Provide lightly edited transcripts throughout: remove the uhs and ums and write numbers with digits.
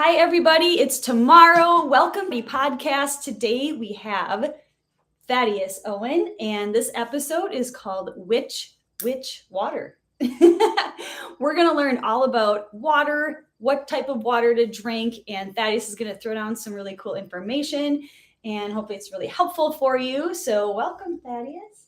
Hi, everybody. It's tomorrow. Welcome to the podcast. Today we have Thaddeus Owen, and this episode is called Which Water? We're going to learn all about water, what type of water to drink, and Thaddeus is going to throw down some really cool information, and hopefully it's really helpful for you. So welcome, Thaddeus.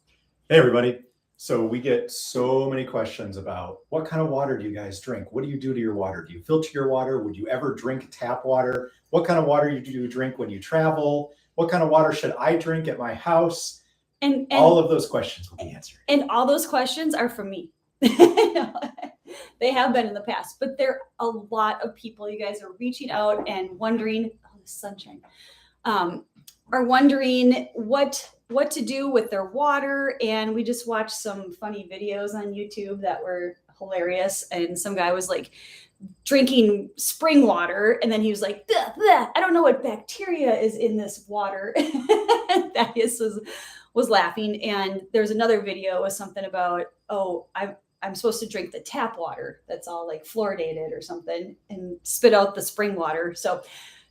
Hey, everybody. So we get so many questions about what kind of water do you guys drink? What do you do to your water? Do you filter your water? Would you ever drink tap water? What kind of water do you drink when you travel? What kind of water should I drink at my house? And all of those questions will be answered. And all those questions are from me. They have been in the past, but there are a lot of people, you guys are reaching out and wondering, the sunshine, are wondering what to do with their water. And we just watched some funny videos on YouTube that were hilarious. And some guy was like drinking spring water. And then he was like, bleh, bleh, I don't know what bacteria is in this water. Thaddeus was laughing. And there's another video with something about, I'm supposed to drink the tap water that's all like fluoridated or something and spit out the spring water. So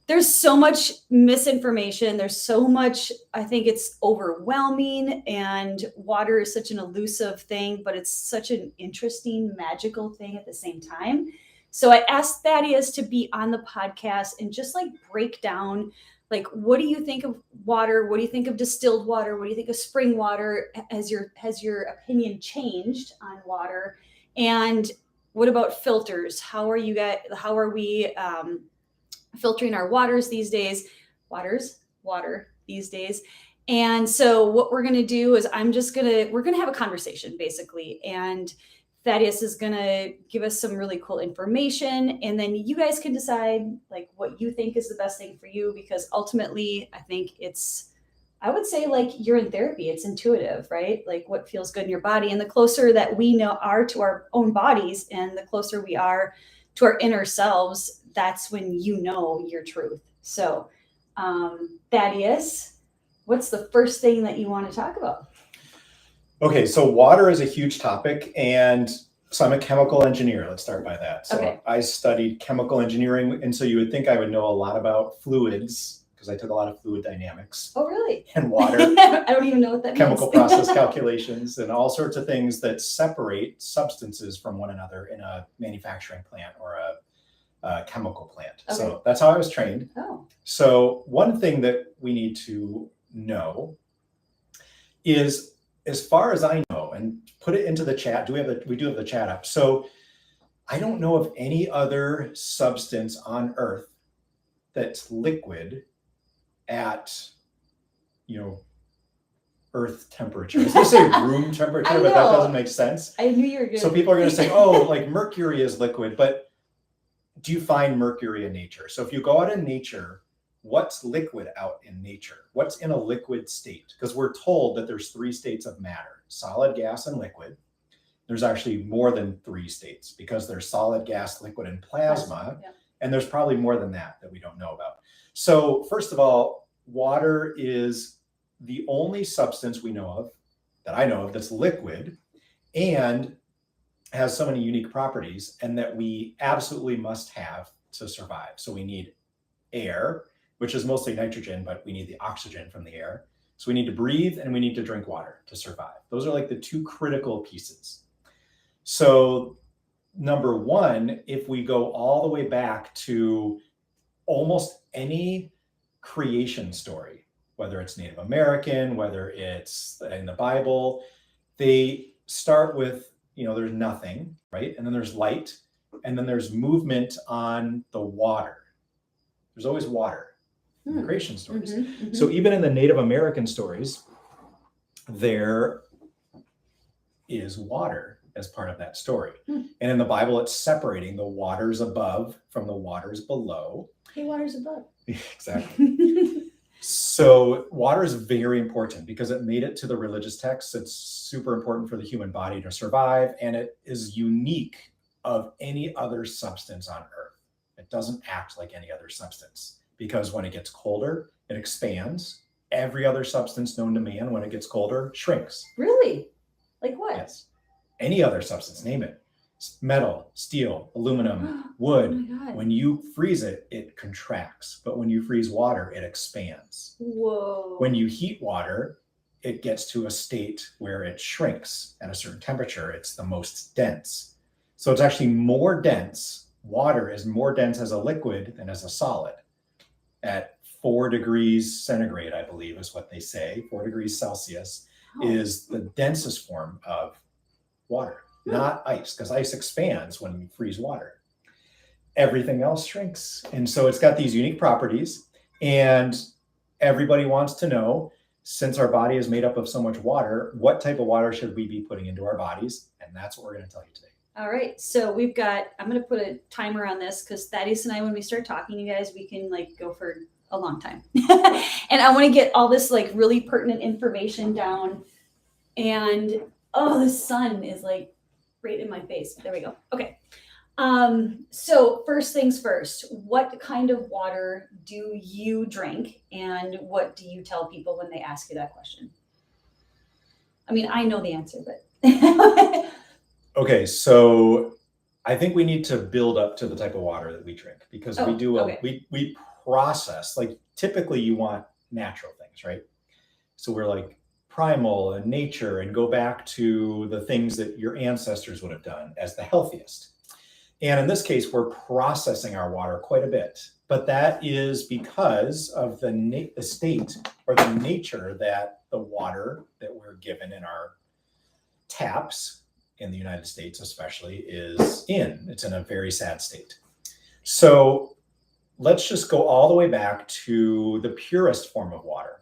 there's so much misinformation. There's so much, I think it's overwhelming, and water is such an elusive thing, but it's such an interesting, magical thing at the same time. So I asked Thaddeus to be on the podcast and just like break down, like, what do you think of water? What do you think of distilled water? What do you think of spring water? Has your opinion changed on water? And what about filters? How are we filtering our water these days? And so what we're going to do is we're going to have a conversation basically. And Thaddeus is going to give us some really cool information. And then you guys can decide like what you think is the best thing for you, because ultimately I think I would say like you're in therapy. It's intuitive, right? Like what feels good in your body. And the closer that we are to our own bodies and the closer we are to our inner selves, that's when you know your truth. So, Thaddeus, what's the first thing that you want to talk about? Okay, so water is a huge topic, and so I'm a chemical engineer. Let's start by that. So okay. I studied chemical engineering, and so you would think I would know a lot about fluids because I took a lot of fluid dynamics. Oh, really? And water. I don't even know what that chemical means. Process calculations and all sorts of things that separate substances from one another in a manufacturing plant or a chemical plant. Okay. So that's how I was trained. Oh. So one thing that we need to know is, as far as I know, and put it into the chat, we do have the chat up. So I don't know of any other substance on Earth that's liquid at, Earth temperature. I was going to say room temperature, but that doesn't make sense. I knew you were good. So people are going to say, oh, like mercury is liquid, but do you find mercury in nature? So if you go out in nature, what's liquid out in nature? What's in a liquid state? Because we're told that there's 3 states of matter: solid, gas, and liquid. There's actually more than 3 states because there's solid, gas, liquid, and plasma. Yeah. And there's probably more than that we don't know about. So first of all, water is the only substance that I know of that's liquid and has so many unique properties, and that we absolutely must have to survive. So we need air, which is mostly nitrogen, but we need the oxygen from the air. So we need to breathe and we need to drink water to survive. Those are like the 2 critical pieces. So number 1, if we go all the way back to almost any creation story, whether it's Native American, whether it's in the Bible, they start with, there's nothing, right? And then there's light, and then there's movement on the water. There's always water in the creation stories. Mm-hmm, mm-hmm. So even in the Native American stories, there is water as part of that story. And in the Bible, it's separating the waters above from the waters below. Hey, waters above. Exactly. So water is very important because it made it to the religious texts. It's super important for the human body to survive, and it is unique of any other substance on Earth. It doesn't act like any other substance because when it gets colder, it expands. Every other substance known to man, when it gets colder, shrinks. Really? Like what? Yes. Any other substance, name it. Metal, steel, aluminum, Oh wood. my God. When you freeze it, it contracts. But when you freeze water, it expands. Whoa. When you heat water, it gets to a state where it shrinks at a certain temperature. It's the most dense. So it's actually more dense. Water is more dense as a liquid than as a solid. At 4 degrees centigrade, I believe is what they say, 4 degrees Celsius is the densest form of water, not ice, because ice expands when you freeze water. Everything else shrinks. And so it's got these unique properties. And everybody wants to know, since our body is made up of so much water, what type of water should we be putting into our bodies? And that's what we're going to tell you today. All right, so we've got, I'm going to put a timer on this because Thaddeus and I, when we start talking, you guys, we can like go for a long time. And I want to get all this like really pertinent information down. And oh, the sun is like right in my face. There we go. Okay. So first things first, what kind of water do you drink? And what do you tell people when they ask you that question? I mean, I know the answer, but Okay, so I think we need to build up to the type of water that we drink, because we do we process, like typically you want natural things, right? So we're like primal and nature and go back to the things that your ancestors would have done as the healthiest. And in this case, we're processing our water quite a bit, but that is because of the state or the nature that the water that we're given in our taps in the United States especially is in. It's in a very sad state. So let's just go all the way back to the purest form of water.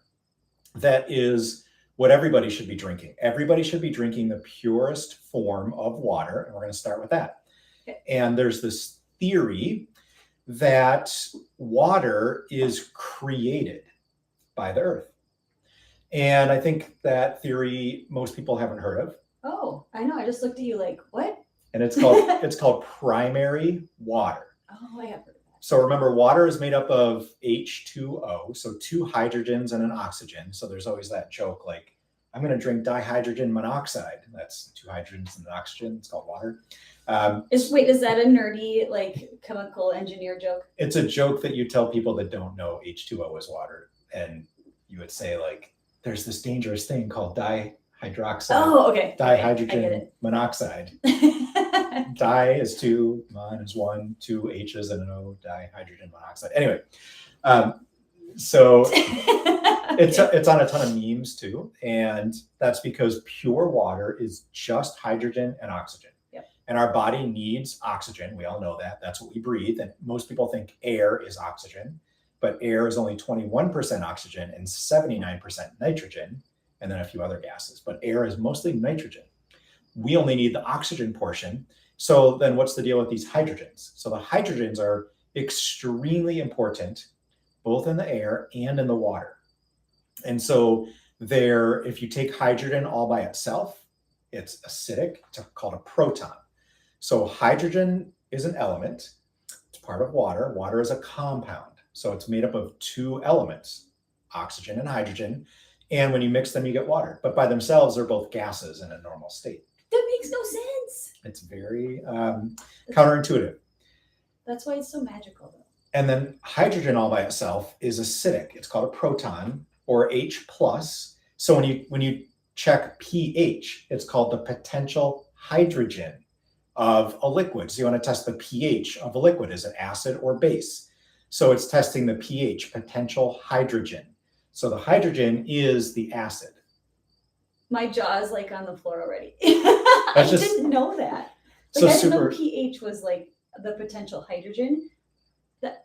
That is what everybody should be drinking. Everybody should be drinking the purest form of water, and we're going to start with that. And there's this theory that water is created by the earth. And I think that theory most people haven't heard of. Oh, I know. I just looked at you like, what? And it's called primary water. Oh, I have heard of that. So remember, water is made up of H2O, so 2 hydrogens and an oxygen. So there's always that joke like, I'm going to drink dihydrogen monoxide. That's 2 hydrogens and an oxygen. It's called water. Is that a nerdy like chemical engineer joke? It's a joke that you tell people that don't know H2O is water. And you would say like, there's this dangerous thing called dihydroxide. Oh, okay. Dihydrogen monoxide. Di is 2, mon is 1, 2 H's and an O, dihydrogen monoxide. Anyway, so it's on a ton of memes too. And that's because pure water is just hydrogen and oxygen. Yep. And our body needs oxygen. We all know that. That's what we breathe. And most people think air is oxygen, but air is only 21% oxygen and 79% nitrogen, and then a few other gases. But air is mostly nitrogen. We only need the oxygen portion. So then what's the deal with these hydrogens? So the hydrogens are extremely important, both in the air and in the water. And so if you take hydrogen all by itself, it's acidic. It's called a proton. So hydrogen is an element. It's part of water. Water is a compound. So it's made up of 2 elements, oxygen and hydrogen. And when you mix them, you get water. But by themselves, they're both gases in a normal state. That makes no sense. It's very counterintuitive. That's why it's so magical, though. And then hydrogen all by itself is acidic. It's called a proton, or H+. So when you check pH, it's called the potential hydrogen of a liquid. So you want to test the pH of a liquid. Is it acid or base? So it's testing the pH, potential hydrogen. So the hydrogen is the acid. My jaw is like on the floor already. I didn't know that. Like, I didn't know pH was like the potential hydrogen.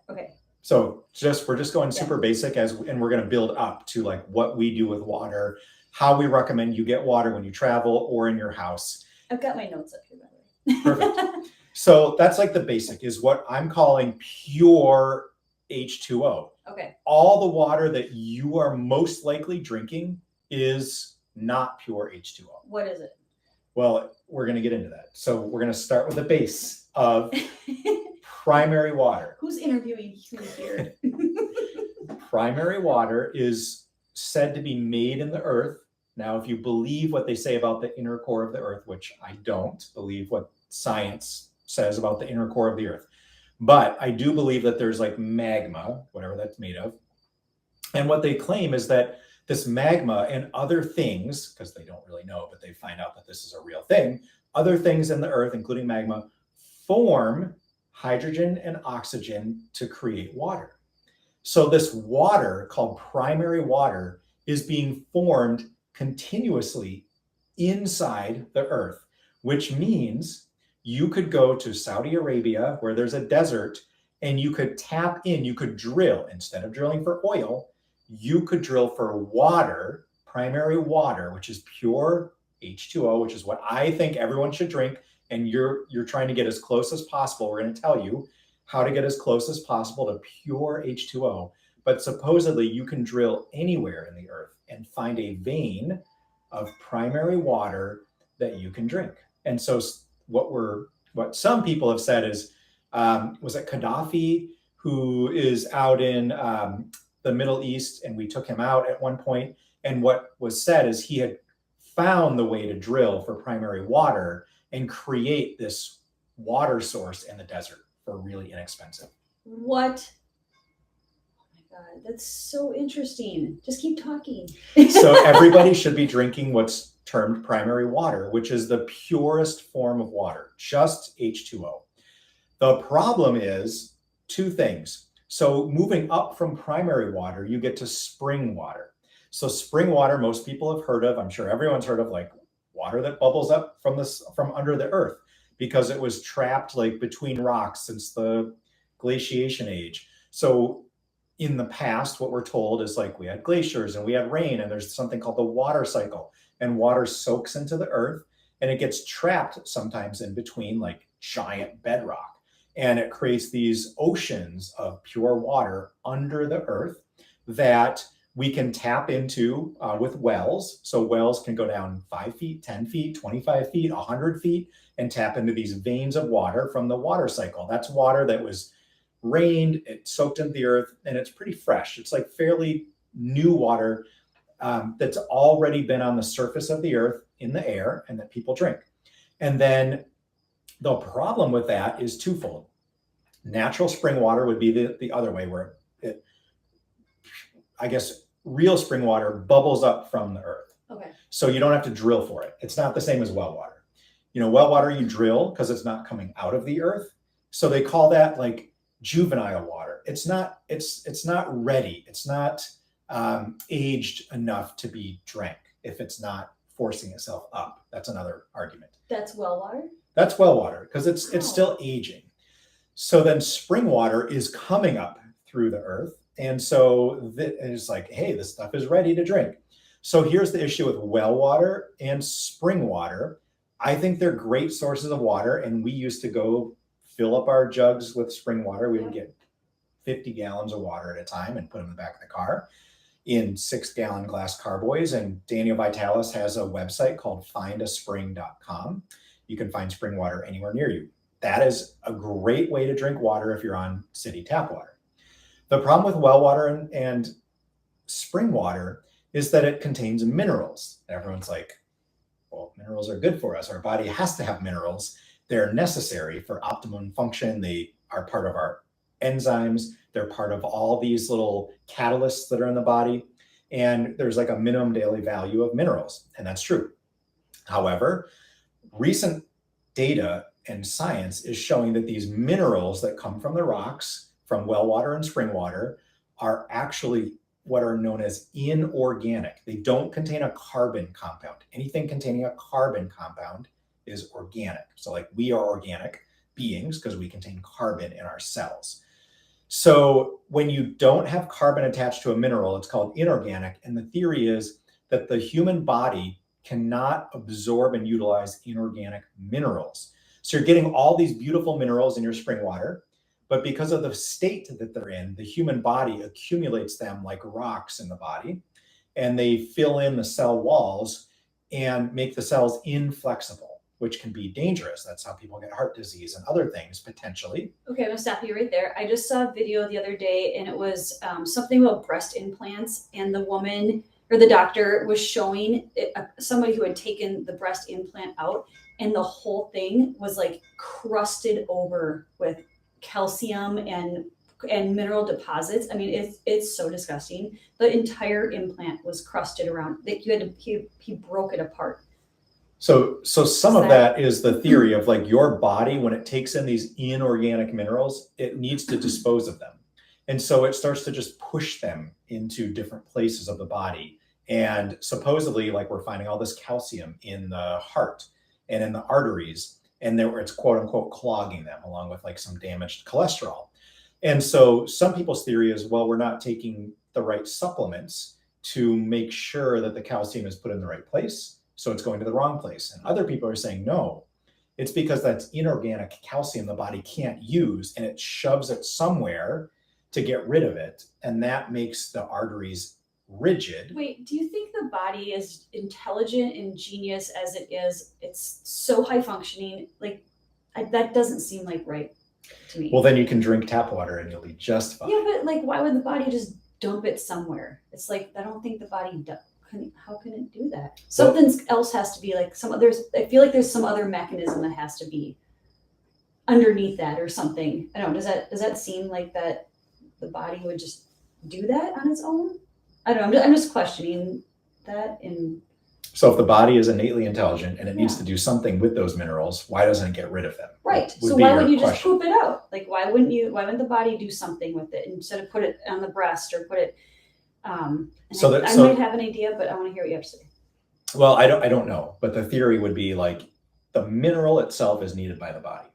Okay. So we're just going super basic and we're going to build up to like what we do with water, how we recommend you get water when you travel or in your house. I've got my notes up here, by the way. Perfect. So that's like the basic is what I'm calling pure H2O. Okay. All the water that you are most likely drinking is not pure H2O. What is it? Well, we're going to get into that. So we're going to start with the base of primary water. Who's interviewing you here? Primary water is said to be made in the earth. Now, if you believe what they say about the inner core of the earth, which I don't believe what science says about the inner core of the earth. But I do believe that there's like magma, whatever that's made of. And what they claim is that this magma and other things, because they don't really know, but they find out that this is a real thing, other things in the earth, including magma, form hydrogen and oxygen to create water. So this water, called primary water, is being formed continuously inside the earth, which means you could go to Saudi Arabia where there's a desert and you could tap in, you could drill, instead of drilling for oil, you could drill for water, primary water, which is pure H2O, which is what I think everyone should drink. And you're trying to get as close as possible. We're going to tell you how to get as close as possible to pure H2O. But supposedly you can drill anywhere in the earth and find a vein of primary water that you can drink. And so what some people have said is, was it Gaddafi, who is out in the Middle East, and we took him out at one point. And what was said is he had found the way to drill for primary water and create this water source in the desert for really inexpensive. What? Oh my God, that's so interesting. Just keep talking. So everybody should be drinking what's termed primary water, which is the purest form of water, just H2O. The problem is two things. So moving up from primary water, you get to spring water. So spring water, most people have heard of, I'm sure everyone's heard of, like water that bubbles up from under the earth because it was trapped like between rocks since the glaciation age. So in the past, what we're told is like we had glaciers and we had rain, and there's something called the water cycle, and water soaks into the earth and it gets trapped sometimes in between like giant bedrock. And it creates these oceans of pure water under the earth that we can tap into with wells. So wells can go down 5 feet, 10 feet, 25 feet, 100 feet, and tap into these veins of water from the water cycle. That's water that was rained, it soaked into the earth, and it's pretty fresh. It's like fairly new water that's already been on the surface of the earth in the air and that people drink. And then the problem with that is twofold. Natural spring water would be the other way, where it, I guess, real spring water bubbles up from the earth. Okay. So you don't have to drill for it. It's not the same as well water. You know, well water you drill because it's not coming out of the earth. So they call that like juvenile water. It's not ready. It's not aged enough to be drank if it's not forcing itself up. That's another argument. That's well water? That's well water because it's still aging. So then spring water is coming up through the earth. And so it's like, hey, this stuff is ready to drink. So here's the issue with well water and spring water. I think they're great sources of water. And we used to go fill up our jugs with spring water. We would get 50 gallons of water at a time and put them in the back of the car in 6-gallon glass carboys. And Daniel Vitalis has a website called findaspring.com. You can find spring water anywhere near you. That is a great way to drink water if you're on city tap water. The problem with well water and spring water is that it contains minerals. Everyone's like, well, minerals are good for us. Our body has to have minerals. They're necessary for optimum function. They are part of our enzymes. They're part of all these little catalysts that are in the body. And there's like a minimum daily value of minerals. And that's true. However, recent data and science is showing that these minerals that come from the rocks, from well water and spring water, are actually what are known as inorganic. They don't contain a carbon compound. Anything containing a carbon compound is organic. So like we are organic beings because we contain carbon in our cells. So when you don't have carbon attached to a mineral, it's called inorganic. And the theory is that the human body cannot absorb and utilize inorganic minerals. So you're getting all these beautiful minerals in your spring water, but because of the state that they're in, the human body accumulates them like rocks in the body, and they fill in the cell walls and make the cells inflexible, which can be dangerous. That's how people get heart disease and other things potentially. Okay, I'm gonna stop you right there. I just saw a video the other day, and it was something about breast implants, and the woman or the doctor was showing somebody who had taken the breast implant out, and the whole thing was like crusted over with calcium and mineral deposits. I mean, it's so disgusting. The entire implant was crusted around. Like he broke it apart. So some of that is the theory of like your body, when it takes in these inorganic minerals, it needs to dispose of them. And so it starts to just push them into different places of the body. And supposedly, like, we're finding all this calcium in the heart and in the arteries, and there it's quote unquote clogging them, along with like some damaged cholesterol. And so some people's theory is, well, we're not taking the right supplements to make sure that the calcium is put in the right place, so it's going to the wrong place. And other people are saying, no, it's because that's inorganic calcium the body can't use, and it shoves it somewhere to get rid of it. And that makes the arteries rigid. Wait, do you think the body is intelligent and genius as it is? It's so high functioning. Like, that doesn't seem like right to me. Well, then you can drink tap water and you'll be just fine. Yeah, but like, why would the body just dump it somewhere? It's like, I don't think the body how can it do that? Something else has to be like I feel like there's some other mechanism that has to be underneath that or something. I don't know. Does that seem like that the body would just do that on its own? I don't know. I'm just questioning that. So if the body is innately intelligent and it needs to do something with those minerals, why doesn't it get rid of them? Right. So why wouldn't you just poop it out? Like, why wouldn't the body do something with it instead of put it on the breast or put it, I might have an idea, but I want to hear what you have to say. Well, I don't know, but the theory would be like the mineral itself is needed by the body.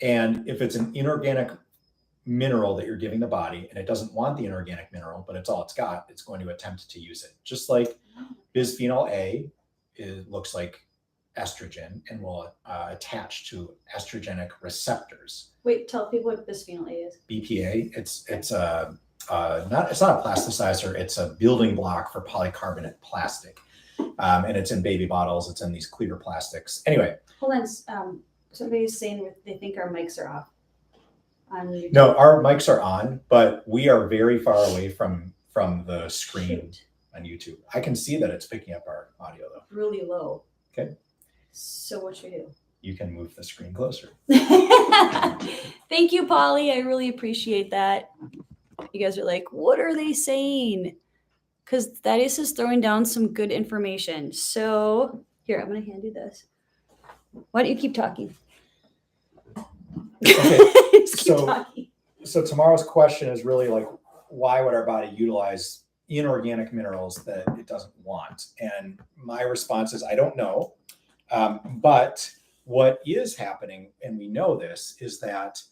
And if it's an inorganic mineral that you're giving the body and it doesn't want the inorganic mineral, but it's all it's got, it's going to attempt to use it. Just like bisphenol A, it looks like estrogen and will attach to estrogenic receptors. Wait, tell people what bisphenol A is. BPA, it's not a plasticizer, it's a building block for polycarbonate plastic. And it's in baby bottles, it's in these clear plastics. Anyway. Hold on, somebody's saying they think our mics are off. No, our mics are on, but we are very far away from the screen on YouTube. I can see that it's picking up our audio though. Really low. Okay. So what should we do? You can move the screen closer. Thank you, Polly. I really appreciate that. You guys are like, what are they saying? Because Thaddeus is throwing down some good information. So here, I'm going to hand you this. Why don't you keep talking? Okay. So tomorrow's question is really like, why would our body utilize inorganic minerals that it doesn't want? And my response is, I don't know. But what is happening, and we know this, is that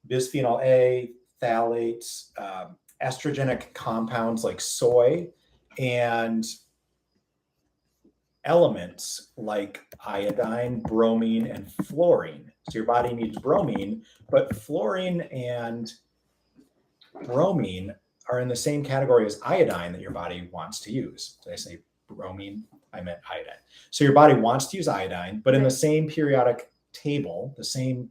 bisphenol A, phthalates, estrogenic compounds like soy, and elements like iodine, bromine, and fluorine. So your body needs bromine, but fluorine and bromine are in the same category as iodine that your body wants to use. Did I say bromine? I meant iodine. So your body wants to use iodine, but in the same periodic table, the same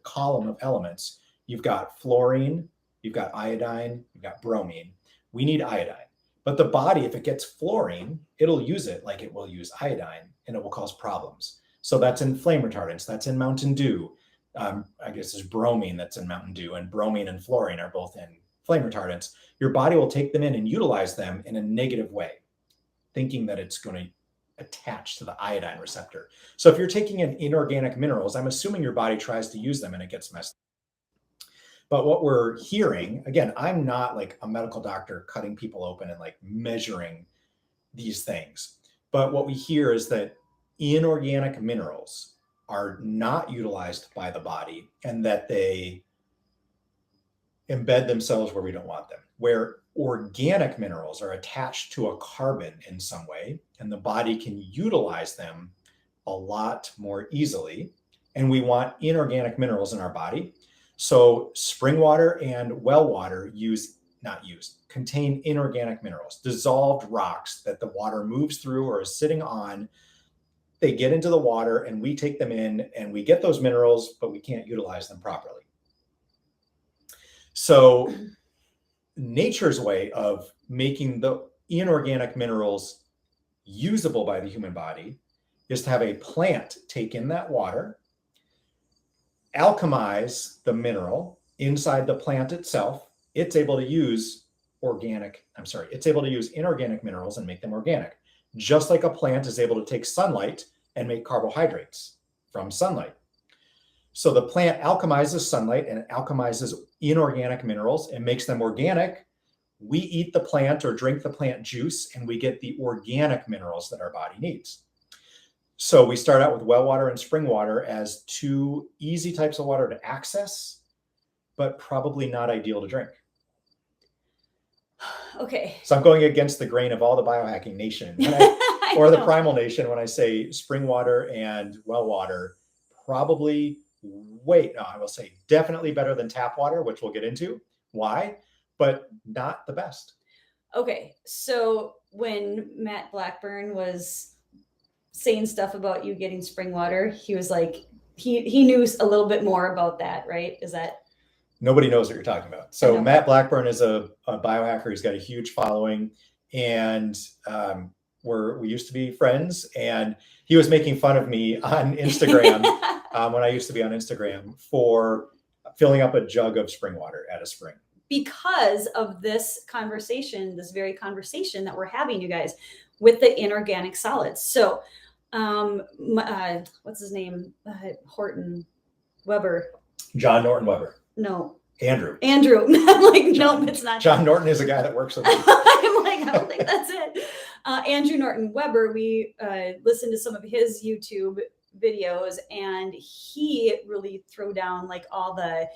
column of elements, you've got fluorine, you've got iodine, you've got bromine. We need iodine. But the body, if it gets fluorine, it'll use it like it will use iodine, and it will cause problems. So that's in flame retardants. That's in Mountain Dew. I guess there's bromine that's in Mountain Dew, and bromine and fluorine are both in flame retardants. Your body will take them in and utilize them in a negative way, thinking that it's going to attach to the iodine receptor. So if you're taking in inorganic minerals, I'm assuming your body tries to use them and it gets messed up. But what we're hearing, again, I'm not like a medical doctor cutting people open and like measuring these things. But what we hear is that inorganic minerals are not utilized by the body, and that they embed themselves where we don't want them. Where organic minerals are attached to a carbon in some way, and the body can utilize them a lot more easily. And we want inorganic minerals in our body. So spring water and well water contain inorganic minerals, dissolved rocks that the water moves through or is sitting on. They get into the water and we take them in and we get those minerals, but we can't utilize them properly. So nature's way of making the inorganic minerals usable by the human body is to have a plant take in that water, alchemize the mineral inside the plant itself. It's able to use inorganic minerals and make them organic, just like a plant is able to take sunlight and make carbohydrates from sunlight. So the plant alchemizes sunlight and alchemizes inorganic minerals and makes them organic. We eat the plant or drink the plant juice, and we get the organic minerals that our body needs. So we start out with well water and spring water as two easy types of water to access, but probably not ideal to drink. Okay. So I'm going against the grain of all the biohacking nation or the primal nation when I say spring water and well water, probably I will say definitely better than tap water, which we'll get into why, but not the best. Okay. So when Matt Blackburn was saying stuff about you getting spring water, he was like, he knew a little bit more about that, right? Is that? Nobody knows what you're talking about. So Matt Blackburn is a biohacker. He's got a huge following, and we used to be friends, and he was making fun of me on Instagram when I used to be on Instagram for filling up a jug of spring water at a spring. Because of this conversation, this very conversation that we're having, you guys, with the inorganic solids. So, what's his name? John Norton Weber. No. Andrew. I'm like, no, it's not. John Norton is a guy that works with me. I'm like, I don't think that's it. Andrew Norton Weber, we listened to some of his YouTube videos, and he really threw down like all the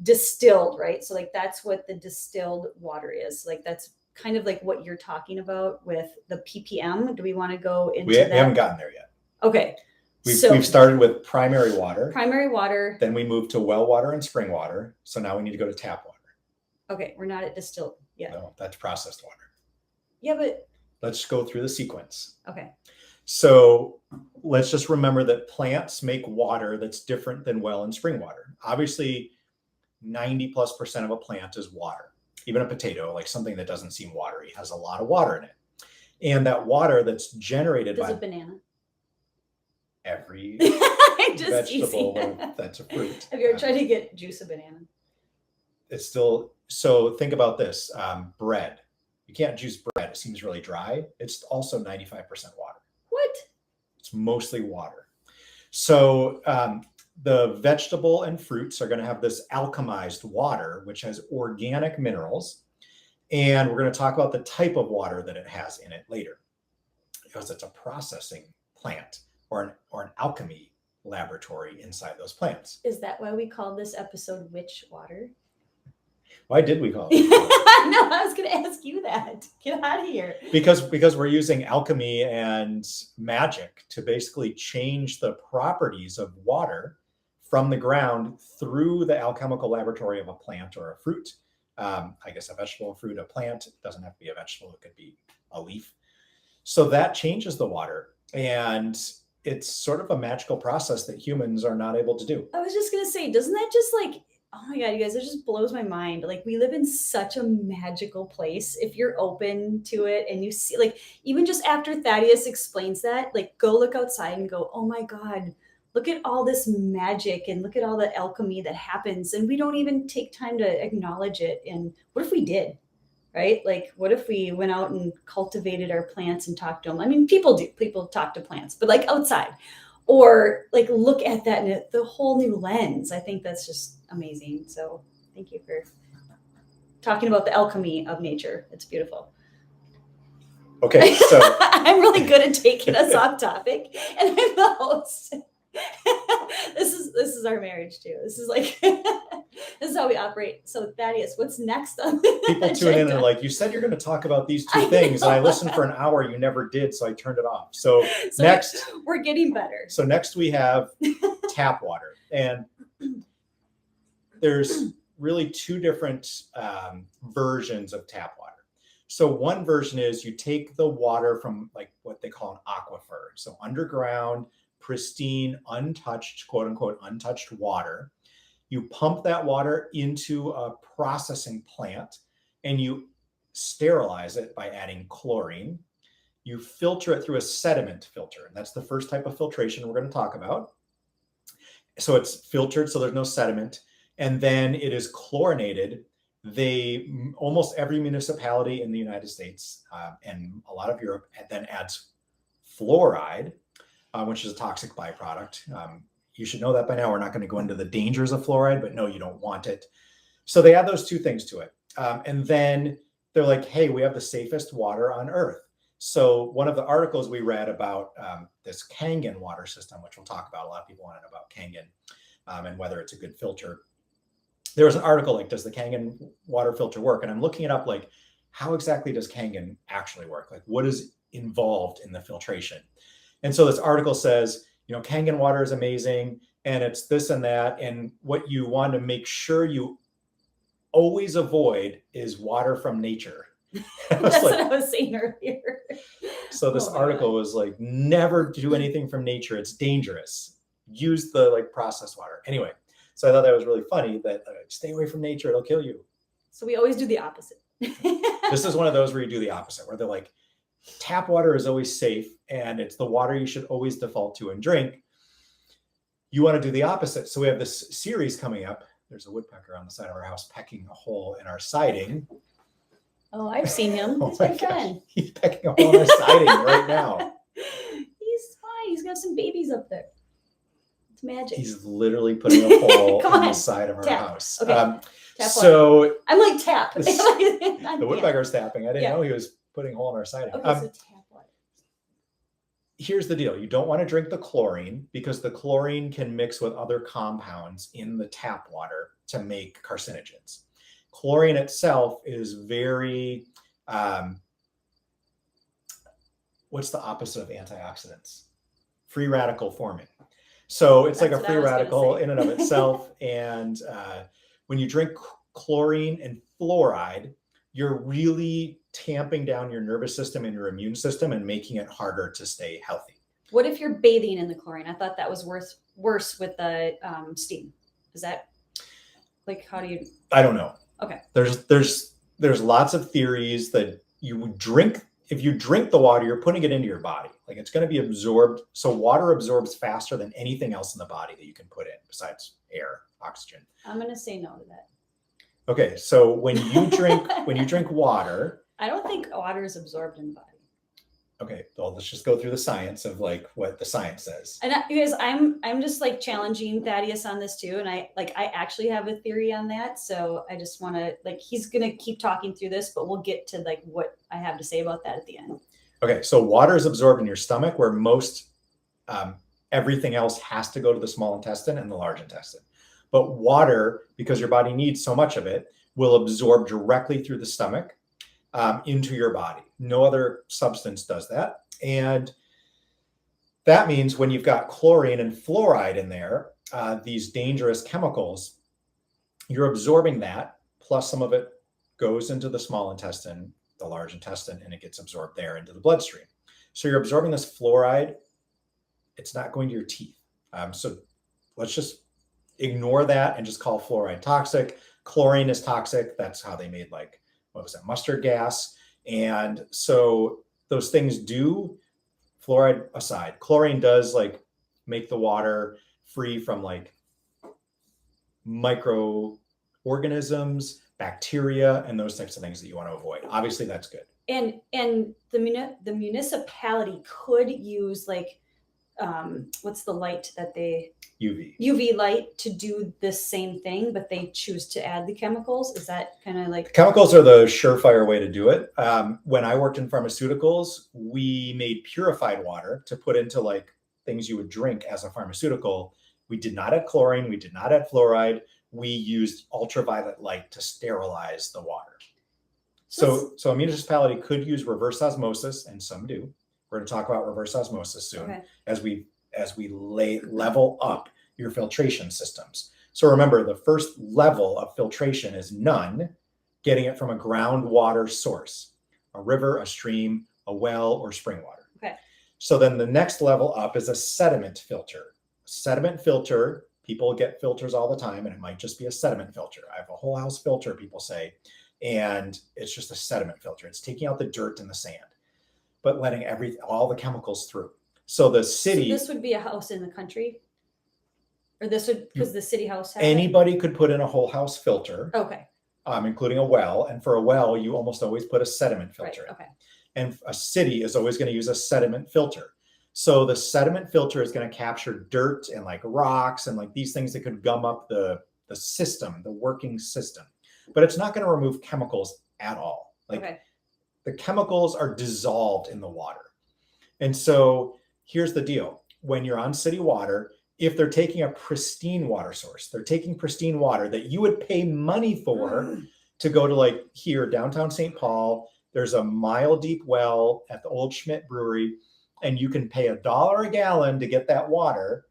distilled, right? So like that's what the distilled water is. Like that's kind of like what you're talking about with the ppm. Do we want to go into that? We haven't gotten there yet. Okay. We've started with primary water. Then we moved to well water and spring water. So now we need to go to tap water. Okay. We're not at distilled yet. No, that's processed water. Yeah, but let's go through the sequence. Okay. So let's just remember that plants make water that's different than well and spring water. Obviously, 90+% of a plant is water. Even a potato, like something that doesn't seem watery, has a lot of water in it. And that water that's generated by a banana. Every vegetable that's a fruit. Have you ever tried to get juice of banana? It's still, so think about this. Bread. You can't juice bread. It seems really dry. It's also 95% water. What? It's mostly water. So the vegetable and fruits are going to have this alchemized water, which has organic minerals. And we're going to talk about the type of water that it has in it later, because it's a processing plant or an alchemy laboratory inside those plants. Is that why we called this episode Witch Water? Why did we call it? No, I was going to ask you that. Get out of here. Because we're using alchemy and magic to basically change the properties of water from the ground through the alchemical laboratory of a plant or a fruit. I guess a vegetable, a fruit, a plant. It doesn't have to be a vegetable. It could be a leaf. So that changes the water. And it's sort of a magical process that humans are not able to do. I was just going to say, doesn't that just like, oh my God, you guys, it just blows my mind. Like we live in such a magical place. If you're open to it and you see, like, even just after Thaddeus explains that, like go look outside and go, oh my God, look at all this magic and look at all the alchemy that happens. And we don't even take time to acknowledge it. And what if we did? Right? Like, what if we went out and cultivated our plants and talked to them? I mean, people talk to plants, but like outside, or like look at that in the whole new lens. I think that's just amazing. So thank you for talking about the alchemy of nature. It's beautiful. Okay. So I'm really good at taking us off topic, and I'm the host. This is our marriage too. This is like this is how we operate. So Thaddeus, what's next on people tune in and are like, you said you're going to talk about these two things, and I listened for an hour. You never did, so I turned it off. So next, we're getting better. So next we have tap water, and there's really two different versions of tap water. So one version is you take the water from like what they call an aquifer, so underground, pristine, untouched, quote unquote, untouched water. You pump that water into a processing plant and you sterilize it by adding chlorine. you filter it through a sediment filter. And that's the first type of filtration we're going to talk about. So it's filtered so there's no sediment. And then it is chlorinated. Almost every municipality in the United States and a lot of Europe then adds fluoride, which is a toxic byproduct. You should know that by now. We're not going to go into the dangers of fluoride, but no, you don't want it. So they add those two things to it. And then they're like, hey, we have the safest water on Earth. So one of the articles we read about this Kangen water system, which we'll talk about, a lot of people want to know about Kangen and whether it's a good filter. There was an article like, does the Kangen water filter work? And I'm looking it up, like, how exactly does Kangen actually work? Like, what is involved in the filtration? And so this article says, you know, Kangen water is amazing and it's this and that. And what you want to make sure you always avoid is water from nature. That's what I was saying earlier. So this article was like, never do anything from nature. It's dangerous. Use the like processed water. Anyway, so I thought that was really funny that stay away from nature. It'll kill you. So we always do the opposite. This is one of those where you do the opposite, where they're like, tap water is always safe and it's the water you should always default to and drink. You want to do the opposite. So we have this series coming up. There's a woodpecker on the side of our house pecking a hole in our siding. Oh, I've seen him. Oh He's my been gosh. fun. He's pecking a hole in our siding right now. He's fine. He's got some babies up there. It's magic. He's literally putting a hole in the side of our Tap. house. Okay. Tap So water. I'm like tap. the woodpecker's tapping. I didn't know he was putting a hole in our siding. Okay, so tap water. Here's the deal. You don't want to drink the chlorine because the chlorine can mix with other compounds in the tap water to make carcinogens. Chlorine itself is very, what's the opposite of antioxidants? Free radical forming. So it's like a free radical in and of itself. And when you drink chlorine and fluoride, you're really tamping down your nervous system and your immune system and making it harder to stay healthy. What if you're bathing in the chlorine? I thought that was worse with the steam. Is that like, how do you? I don't know. Okay. There's lots of theories that if you drink the water, you're putting it into your body. Like it's going to be absorbed. So water absorbs faster than anything else in the body that you can put in besides air, oxygen. I'm going to say no to that. Okay. So when you drink water, I don't think water is absorbed in the body. Okay, well, let's just go through the science of like what the science says. And you guys, I'm just like challenging Thaddeus on this too, and I actually have a theory on that. So I just want to he's gonna keep talking through this, but we'll get to like what I have to say about that at the end. Okay, so water is absorbed in your stomach, where most everything else has to go to the small intestine and the large intestine. But water, because your body needs so much of it, will absorb directly through the stomach into your body. No other substance does that. And that means when you've got chlorine and fluoride in there, these dangerous chemicals, you're absorbing that, plus some of it goes into the small intestine, the large intestine, and it gets absorbed there into the bloodstream. So you're absorbing this fluoride. It's not going to your teeth. So let's just ignore that and just call fluoride toxic. Chlorine is toxic. That's how they made mustard gas. And so those things do, fluoride aside, chlorine does make the water free from microorganisms, bacteria, and those types of things that you want to avoid. Obviously that's good. And the municipality could use what's the light that they UV light to do the same thing, but they choose to add the chemicals. Is that kind of chemicals are the surefire way to do it. When I worked in pharmaceuticals, we made purified water to put into things you would drink as a pharmaceutical. We did not add chlorine. We did not add fluoride. We used ultraviolet light to sterilize the water. So a municipality could use reverse osmosis, and some do. We're going to talk about reverse osmosis soon, as we level up your filtration systems. So remember, the first level of filtration is none, getting it from a groundwater source, a river, a stream, a well, or spring water. Okay. So then the next level up is a sediment filter. Sediment filter, people get filters all the time, and it might just be a sediment filter. I have a whole house filter, people say, and it's just a sediment filter. It's taking out the dirt and the sand. but letting all the chemicals through. So the city, So this would be a house in the country, or this would, because the city house has it? anybody could put in a whole house filter, Okay, including a well. And for a well, you almost always put a sediment right, filter. okay. And a city is always going to use a sediment filter. So the sediment filter is going to capture dirt and like rocks and like these things that could gum up the system, the working system. But it's not going to remove chemicals at all. Like Okay. the chemicals are dissolved in the water. And so here's the deal. When you're on city water, if they're taking a pristine water source, they're taking pristine water that you would pay money for to go to like here, downtown St. Paul, there's a mile deep well at the Old Schmidt Brewery, and you can pay $1 a gallon to get that water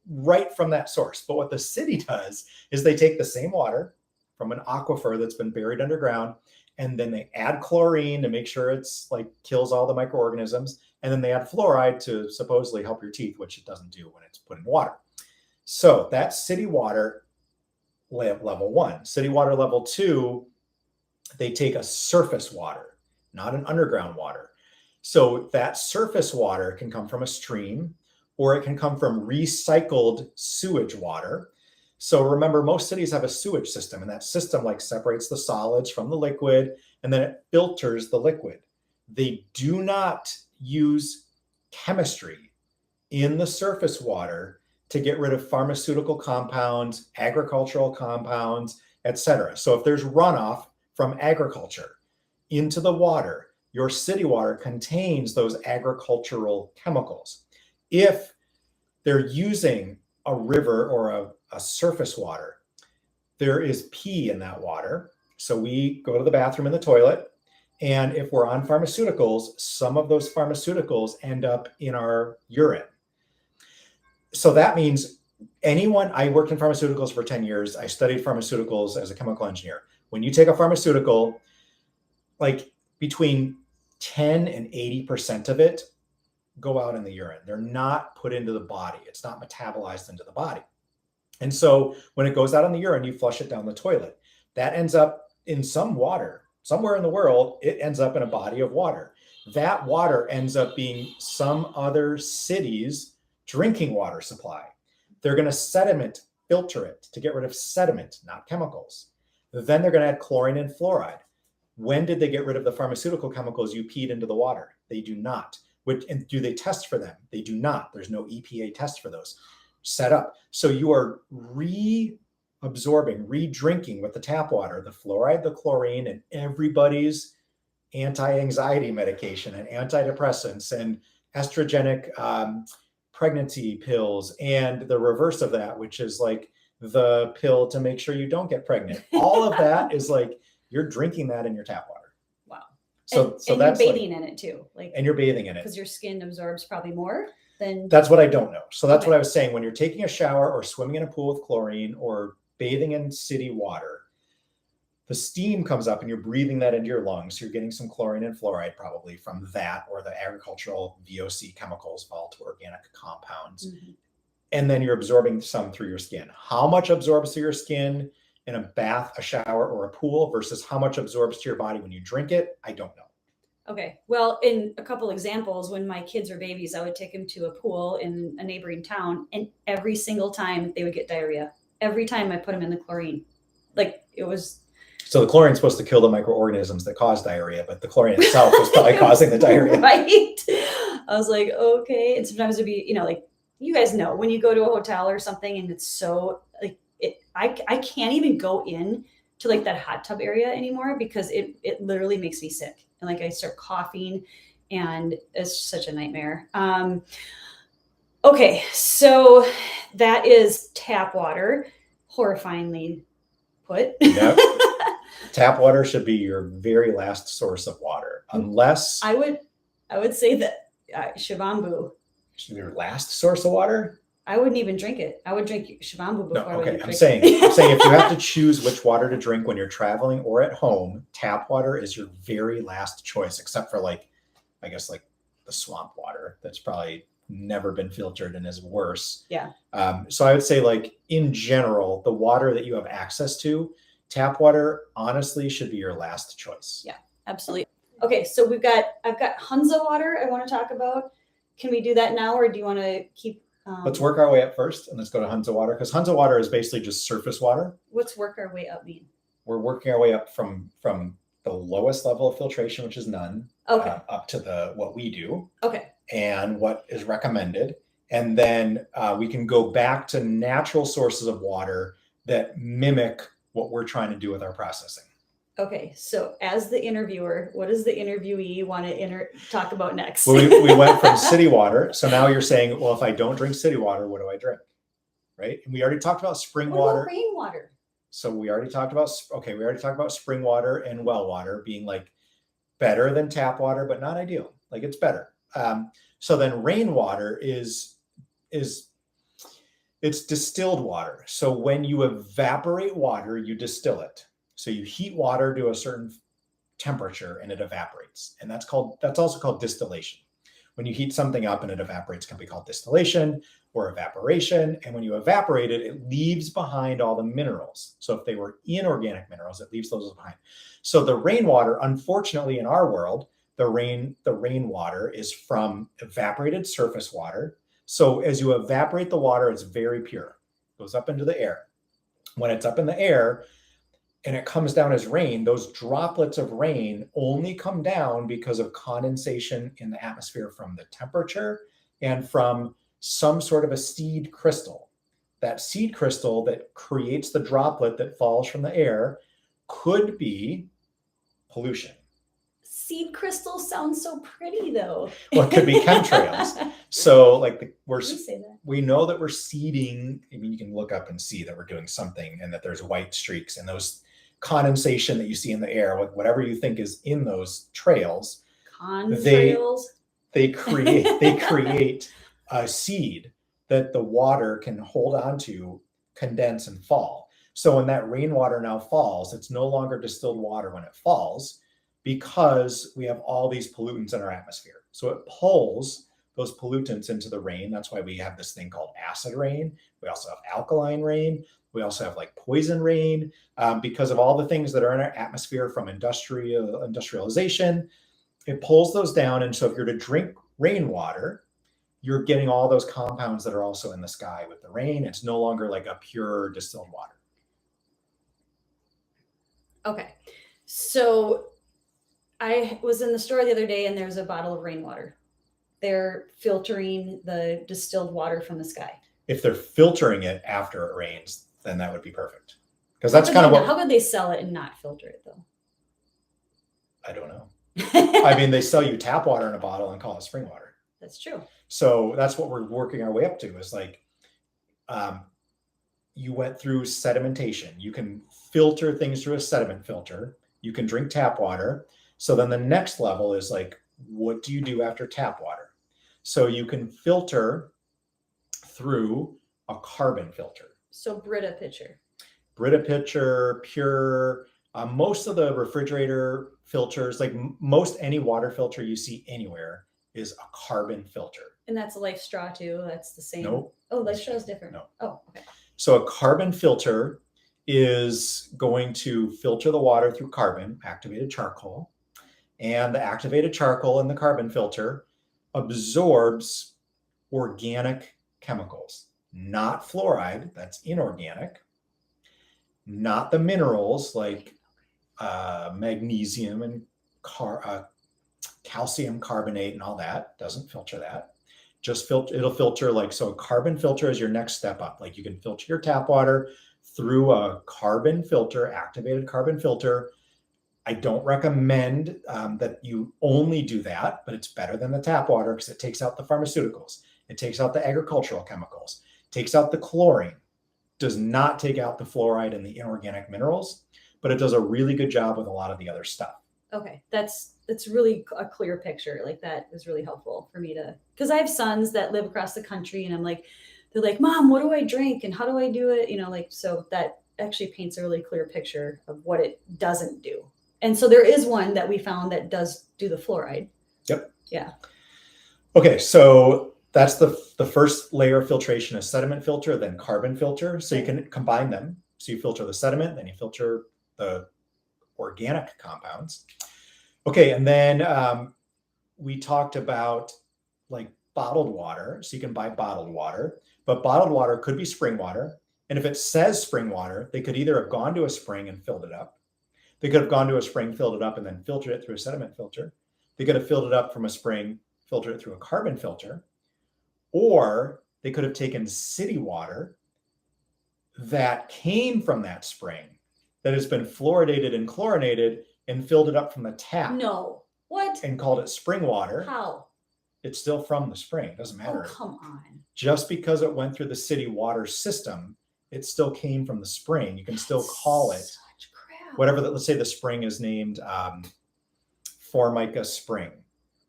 right from that source. But what the city does is they take the same water from an aquifer that's been buried underground, and then they add chlorine to make sure it's like kills all the microorganisms. And then they add fluoride to supposedly help your teeth, which it doesn't do when it's put in water. So that's city water level 1. City water level 2, they take a surface water, not an underground water. So that surface water can come from a stream, or it can come from recycled sewage water. So remember, most cities have a sewage system, and that system like separates the solids from the liquid, and then it filters the liquid. They do not use chemistry in the surface water to get rid of pharmaceutical compounds, agricultural compounds, etc. So if there's runoff from agriculture into the water, your city water contains those agricultural chemicals. If they're using a river or a surface water, there is pee in that water. So we go to the bathroom and the toilet. And if we're on pharmaceuticals, some of those pharmaceuticals end up in our urine. So that means I worked in pharmaceuticals for 10 years. I studied pharmaceuticals as a chemical engineer. When you take a pharmaceutical, like between 10 and 80% of it go out in the urine. They're not put into the body. It's not metabolized into the body. And so when it goes out in the urine, you flush it down the toilet. That ends up in some water. Somewhere in the world, it ends up in a body of water. That water ends up being some other city's drinking water supply. They're going to sediment filter it to get rid of sediment, not chemicals. Then they're going to add chlorine and fluoride. When did they get rid of the pharmaceutical chemicals you peed into the water? They do not. And do they test for them? They do not. There's no EPA test for those set up. So you are reabsorbing, re-drinking with the tap water, the fluoride, the chlorine, and everybody's anti-anxiety medication and antidepressants and estrogenic pregnancy pills, and the reverse of that, which is like the pill to make sure you don't get pregnant. All of that is like you're drinking that in your tap water. Wow. So and that's you're bathing in it too. And you're bathing in it. Because your skin absorbs probably more than... That's what I don't know. So that's Okay. what I was saying. When you're taking a shower or swimming in a pool with chlorine or bathing in city water, the steam comes up and you're breathing that into your lungs. You're getting some chlorine and fluoride probably from that, or the agricultural VOC chemicals, volatile organic compounds. Mm-hmm. And then you're absorbing some through your skin. How much absorbs through your skin in a bath, a shower, or a pool versus how much absorbs to your body when you drink it? I don't know. Okay. Well, in a couple examples, when my kids were babies, I would take them to a pool in a neighboring town, and every single time they would get diarrhea. Every time I put them in the chlorine. Like it was... So the chlorine's supposed to kill the microorganisms that cause diarrhea, but the chlorine itself was probably causing the diarrhea. Right. I was like, okay. And sometimes it'd be, like, you guys know when you go to a hotel or something and it's so like I can't even go in to like that hot tub area anymore because it literally makes me sick. And like I start coughing and it's such a nightmare. Okay. So that is tap water. Horrifyingly put. Yep. Tap water should be your very last source of water, unless I would say that Shivambu. Your last source of water? I wouldn't even drink it. I would drink Shivambu before. No, okay. I'm saying if you have to choose which water to drink when you're traveling or at home, tap water is your very last choice, except for like, I guess like the swamp water that's probably never been filtered and is worse. Yeah. So I would say like in general, the water that you have access to, tap water honestly should be your last choice. Yeah, absolutely. Okay, so I've got Hunza water I want to talk about. Can we do that now, or do you want to keep? Let's work our way up first, and let's go to Hunza water, because Hunza water is basically just surface water. What's work our way up mean? We're working our way up from the lowest level of filtration, which is none, Okay. up to what we do. Okay. And what is recommended. And then we can go back to natural sources of water that mimic what we're trying to do with our processing. Okay, so as the interviewer, what does the interviewee want to talk about next? Well, we went from city water. So now you're saying, well, if I don't drink city water, what do I drink? Right? And we already talked about spring water. What about rainwater? So we already talked about spring water and well water being like better than tap water, but not ideal. Like it's better. So then rainwater is it's distilled water. So when you evaporate water, you distill it. So you heat water to a certain temperature and it evaporates. And that's also called distillation. When you heat something up and it evaporates, it can be called distillation or evaporation. And when you evaporate it, it leaves behind all the minerals. So if they were inorganic minerals, it leaves those behind. So the rainwater, unfortunately, in our world, the rainwater is from evaporated surface water. So as you evaporate the water, it's very pure. It goes up into the air. When it's up in the air and it comes down as rain, those droplets of rain only come down because of condensation in the atmosphere from the temperature and from some sort of a seed crystal. That seed crystal that creates the droplet that falls from the air could be pollution. Seed crystals sound so pretty, though. Well, it could be chemtrails. So, like, we know that we're seeding. I mean, you can look up and see that we're doing something, and that there's white streaks, and those condensation that you see in the air, whatever you think is in those trails, they create a seed that the water can hold on to, condense, and fall. So when that rainwater now falls, it's no longer distilled water when it falls, because we have all these pollutants in our atmosphere. So it pulls those pollutants into the rain. That's why we have this thing called acid rain. We also have alkaline rain. We also have like poison rain, because of all the things that are in our atmosphere from industrialization. It pulls those down. And so if you're to drink rainwater, you're getting all those compounds that are also in the sky with the rain. It's no longer like a pure distilled water. Okay. So I was in the store the other day and there's a bottle of rainwater. They're filtering the distilled water from the sky. If they're filtering it after it rains, then that would be perfect. Because that's kind of how could they sell it and not filter it, though? I don't know. I mean, they sell you tap water in a bottle and call it spring water. That's true. So that's what we're working our way up to, is like, you went through sedimentation. You can filter things through a sediment filter. You can drink tap water. So then the next level is like, what do you do after tap water? So you can filter through a carbon filter. So Brita pitcher, Pure. Most of the refrigerator filters, like most any water filter you see anywhere, is a carbon filter. And that's a Life Straw too. That's the same. Nope. Oh, Life Straw is different. No. Oh, okay. So a carbon filter is going to filter the water through carbon, activated charcoal. And the activated charcoal in the carbon filter absorbs organic chemicals, not fluoride, that's inorganic, not the minerals like magnesium and calcium carbonate and all that. Doesn't filter that. It'll filter so a carbon filter is your next step up. Like you can filter your tap water through a carbon filter, activated carbon filter. I don't recommend that you only do that, but it's better than the tap water because it takes out the pharmaceuticals. It takes out the agricultural chemicals, takes out the chlorine, does not take out the fluoride and the inorganic minerals, but it does a really good job with a lot of the other stuff. Okay, that's really a clear picture. Like that is really helpful for me because I have sons that live across the country, and they're like, Mom, what do I drink and how do I do it? So that actually paints a really clear picture of what it doesn't do. And so there is one that we found that does do the fluoride. Yep. Yeah. Okay, so that's the first layer of filtration, is sediment filter, then carbon filter. So you can combine them. So you filter the sediment, then you filter the organic compounds. Okay, and then we talked about like bottled water. So you can buy bottled water, but bottled water could be spring water. And if it says spring water, they could either have gone to a spring and filled it up. They could have gone to a spring, filled it up, and then filtered it through a sediment filter. They could have filled it up from a spring, filtered it through a carbon filter. Or they could have taken city water that came from that spring that has been fluoridated and chlorinated and filled it up from the tap. No. What? And called it spring water. How? It's still from the spring. It doesn't Oh, matter. come on. Just because it went through the city water system, it still came from the spring. You can still call it Such crap. whatever. Let's say the spring is named Formica Spring.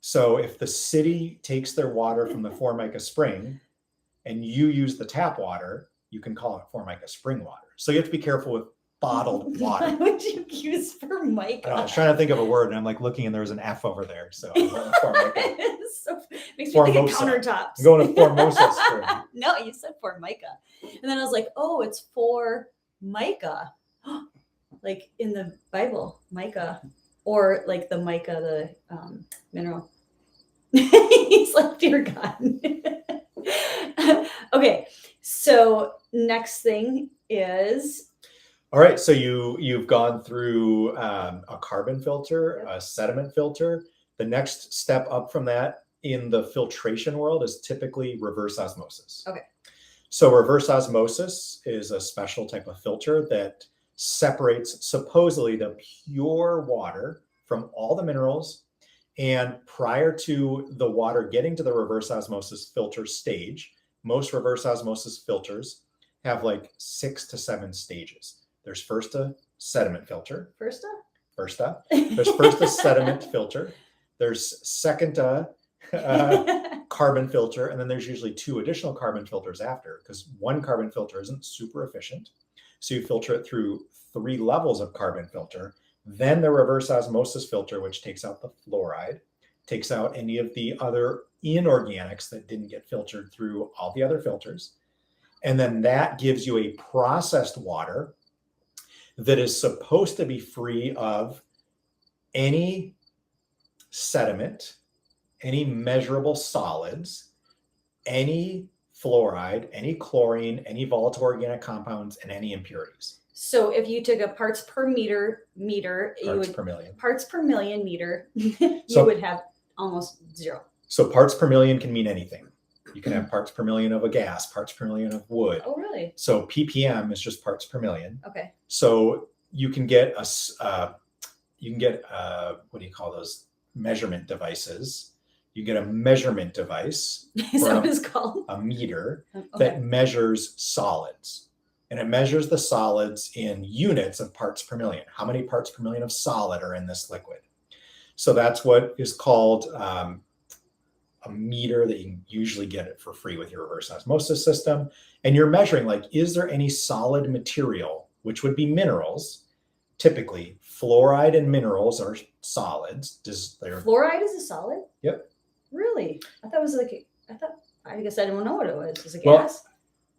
So if the city takes their water from the Formica Spring and you use the tap water, you can call it Formica Spring water. So you have to be careful with bottled water. Why would you use Formica? I was trying to think of a word and I'm like looking and there was an F over there. So Formica. So, makes me think of Formosa. countertops. I'm going to Formosa Spring. No, you said Formica. And then I was like, oh, it's for Micah. Like in the Bible, Micah. Or like the mica, the mineral. He's like, dear God. Okay, so next thing is. All right, so you've gone through a carbon filter, a sediment filter. The next step up from that in the filtration world is typically reverse osmosis. Okay. So reverse osmosis is a special type of filter that separates supposedly the pure water from all the minerals. And prior to the water getting to the reverse osmosis filter stage, most reverse osmosis filters have like 6 to 7 stages. There's first a sediment filter. First There's first a sediment filter. There's second carbon filter. And then there's usually 2 additional carbon filters after, because one carbon filter isn't super efficient. So you filter it through 3 levels of carbon filter. Then the reverse osmosis filter, which takes out the fluoride, takes out any of the other inorganics that didn't get filtered through all the other filters. And then that gives you a processed water that is supposed to be free of any sediment, any measurable solids, any fluoride, any chlorine, any volatile organic compounds, and any impurities. So if you took a parts per million meter, you would have almost 0. So parts per million can mean anything. You can have parts per million of a gas, parts per million of wood. Oh, really? So ppm is just parts per million. Okay. So you can get what do you call those measurement devices? You get a measurement device. Is that what it's called? A meter Okay. that measures solids. And it measures the solids in units of parts per million. How many parts per million of solid are in this liquid? So that's what is called a meter that you can usually get it for free with your reverse osmosis system. And you're measuring, like, is there any solid material, which would be minerals? Typically, fluoride and minerals are solids. Fluoride is a solid? Yep. Really? I thought it was I guess I don't know what it was. Is it gas? Well,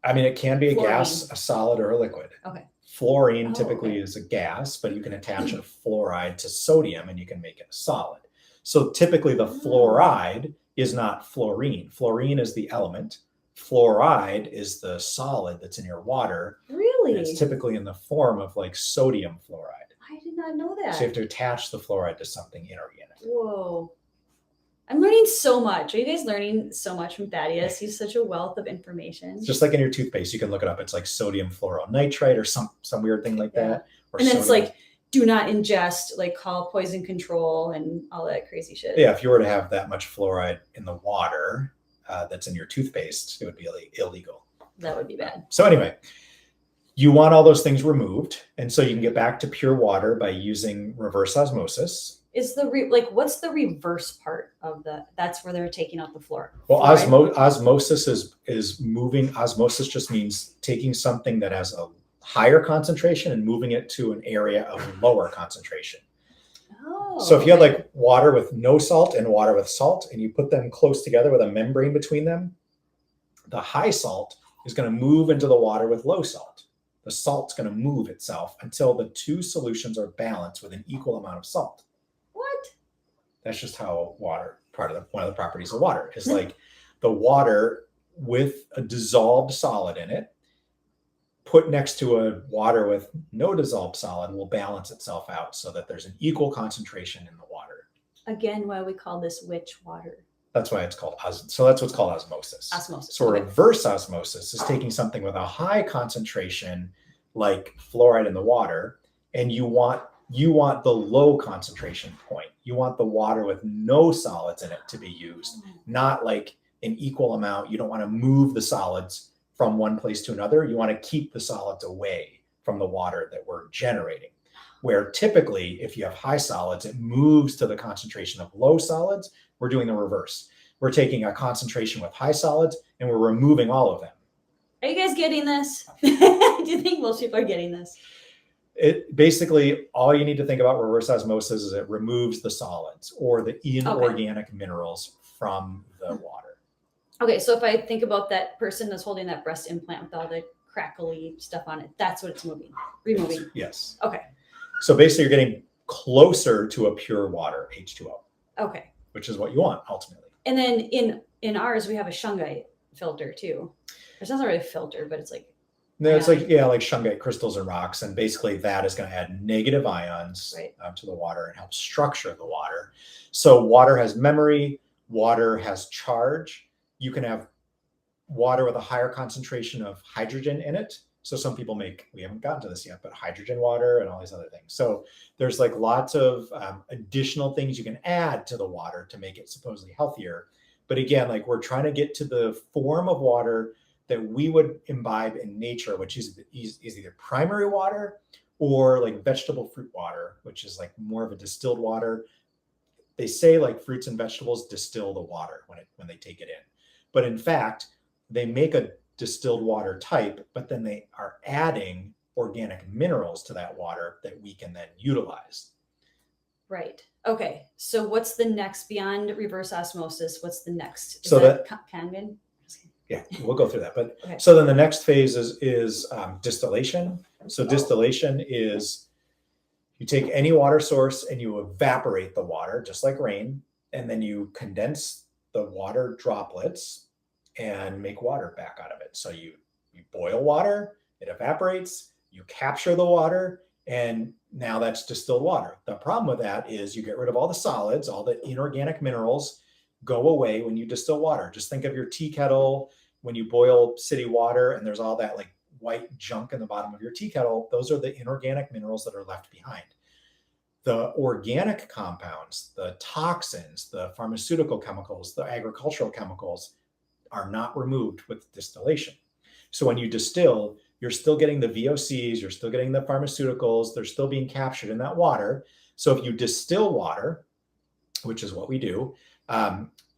I mean, it can be a Fluorine. gas, a solid, or a liquid. Okay. Fluorine Oh, typically okay. is a gas, but you can attach a fluoride to sodium and you can make it a solid. So typically the fluoride is not fluorine. Fluorine is the element. Fluoride is the solid that's in your water. Really? And it's typically in the form of like sodium fluoride. I did not know that. So you have to attach the fluoride to something inorganic. Whoa. I'm learning so much. Are you guys learning so much from Thaddeus? He's such a wealth of information. It's just like in your toothpaste, you can look it up. It's like sodium fluoronitrate or some weird thing like that. Or and then it's sodium. like, do not ingest, like call poison control and all that crazy shit. Yeah, if you were to have that much fluoride in the water that's in your toothpaste, it would be illegal. That would be bad. So anyway, you want all those things removed. And so you can get back to pure water by using reverse osmosis. Is the what's the reverse part of that's where they're taking out the fluoride? Well, osmosis is moving. Osmosis just means taking something that has a higher concentration and moving it to an area of lower concentration. Oh. So if you had like water with no salt and water with salt, and you put them close together with a membrane between them, the high salt is going to move into the water with low salt. The salt's going to move itself until the 2 solutions are balanced with an equal amount of salt. What? That's just how water, one of the properties of water is like the water with a dissolved solid in it, put next to a water with no dissolved solid, will balance itself out so that there's an equal concentration in the water. Again, why we call this witch water. That's why it's called so that's what's called osmosis. Osmosis. So reverse osmosis is taking something with a high concentration, like fluoride in the water, and you want the low concentration point. You want the water with no solids in it to be used, not like an equal amount. You don't want to move the solids from one place to another. You want to keep the solids away from the water that we're generating. Where typically, if you have high solids, it moves to the concentration of low solids. We're doing the reverse. We're taking a concentration with high solids and we're removing all of them. Are you guys getting this? Do you think most people are getting this? It basically, all you need to think about reverse osmosis is it removes the solids or the inorganic minerals from the water. Okay, so if I think about that person that's holding that breast implant with all the crackly stuff on it, that's what it's removing. Yes. Okay. So basically, you're getting closer to a pure water, H2O. Okay. Which is what you want ultimately. And then in ours, we have a shungite filter too. It's not really a filter, but it's like. No, it's like shungite crystals and rocks. And basically that is going to add negative ions to the water and help structure the water. So water has memory, water has charge. You can have water with a higher concentration of hydrogen in it. So some people we haven't gotten to this yet, but hydrogen water and all these other things. So there's like lots of additional things you can add to the water to make it supposedly healthier. But again, like we're trying to get to the form of water that we would imbibe in nature, which is either primary water or like vegetable fruit water, which is like more of a distilled water. They say like fruits and vegetables distill the water when they take it in. But in fact, they make a distilled water type, but then they are adding organic minerals to that water that we can then utilize. Right. Okay. So what's the next beyond reverse osmosis? What's the next? Is So that Kanban? Yeah, we'll go through that. But okay. So then the next phase is distillation. So distillation is you take any water source and you evaporate the water, just like rain, and then you condense the water droplets and make water back out of it. So you boil water, it evaporates, you capture the water, and now that's distilled water. The problem with that is you get rid of all the solids, all the inorganic minerals go away when you distill water. Just think of your tea kettle when you boil city water and there's all that like white junk in the bottom of your tea kettle. Those are the inorganic minerals that are left behind. The organic compounds, the toxins, the pharmaceutical chemicals, the agricultural chemicals are not removed with distillation. So when you distill, you're still getting the VOCs, you're still getting the pharmaceuticals, they're still being captured in that water. So if you distill water, which is what we do,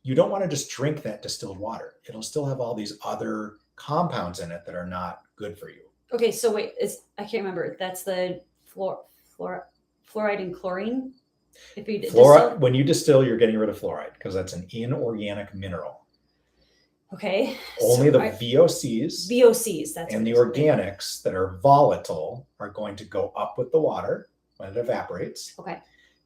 you don't want to just drink that distilled water. It'll still have all these other compounds in it that are not good for you. Okay, so wait, I can't remember. That's the fluoride and chlorine? If you distill? When you distill, you're getting rid of fluoride because that's an inorganic mineral. Okay. Only the VOCs. VOCs, that's and the organics that are volatile are going to go up with the water when it evaporates. Okay.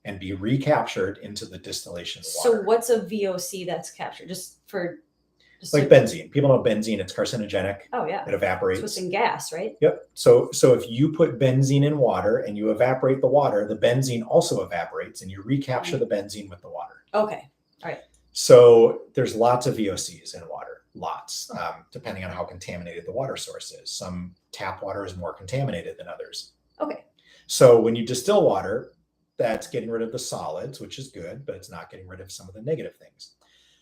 And be recaptured into the distillation water. So what's a VOC that's captured? Just like benzene. People know benzene, it's carcinogenic. Oh yeah. It evaporates. So it's in gas, right? Yep. So if you put benzene in water and you evaporate the water, the benzene also evaporates and you recapture the benzene with the water. Okay. All right. So there's lots of VOCs in water, lots, depending on how contaminated the water source is. Some tap water is more contaminated than others. Okay. So when you distill water, that's getting rid of the solids, which is good, but it's not getting rid of some of the negative things.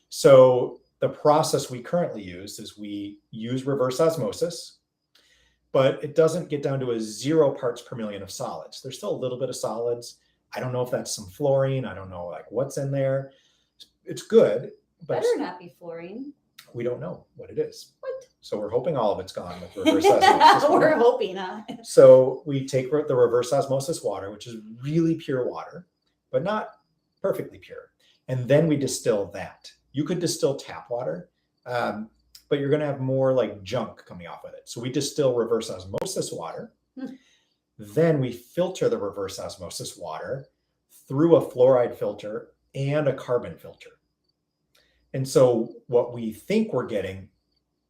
So the process we currently use is we use reverse osmosis, but it doesn't get down to a 0 parts per million of solids. There's still a little bit of solids. I don't know if that's some fluorine. I don't know like what's in there. It's good, but better not be fluorine. We don't know what it is. What? So we're hoping all of it's gone with reverse osmosis. We're hoping, huh? So we take the reverse osmosis water, which is really pure water, but not perfectly pure. And then we distill that. You could distill tap water, but you're going to have more like junk coming off of it. So we distill reverse osmosis water. Then we filter the reverse osmosis water through a fluoride filter and a carbon filter. And so what we think we're getting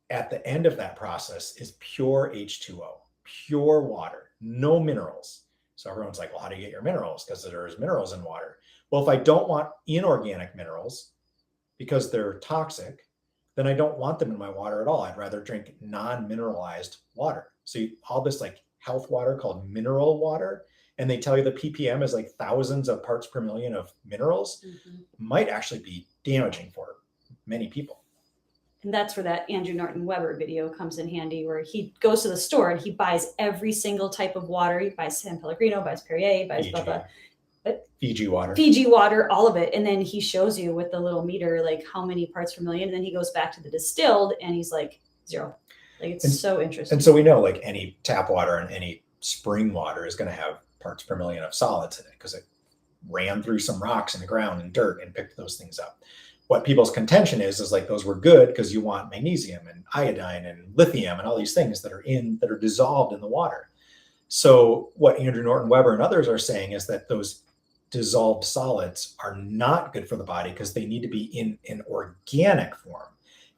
at the end of that process is pure H2O, pure water, no minerals. So everyone's like, well, how do you get your minerals? Because there's minerals in water. Well, if I don't want inorganic minerals because they're toxic, then I don't want them in my water at all. I'd rather drink non-mineralized water. So all this like health water called mineral water, and they tell you the ppm is like thousands of parts per million of minerals, might actually be damaging for many people. And that's where that Andrew Norton Weber video comes in handy, where he goes to the store and he buys every single type of water. He buys San Pellegrino, buys Perrier, buys Fiji. blah, blah. Fiji water. Fiji water, all of it. And then he shows you with the little meter, like how many parts per million. And then he goes back to the distilled and he's like 0. Like it's so interesting. And so we know like any tap water and any spring water is going to have parts per million of solids in it because it ran through some rocks in the ground and dirt and picked those things up. What people's contention is like those were good because you want magnesium and iodine and lithium and all these things that are dissolved in the water. So what Andrew Norton Weber and others are saying is that those dissolved solids are not good for the body because they need to be in an organic form.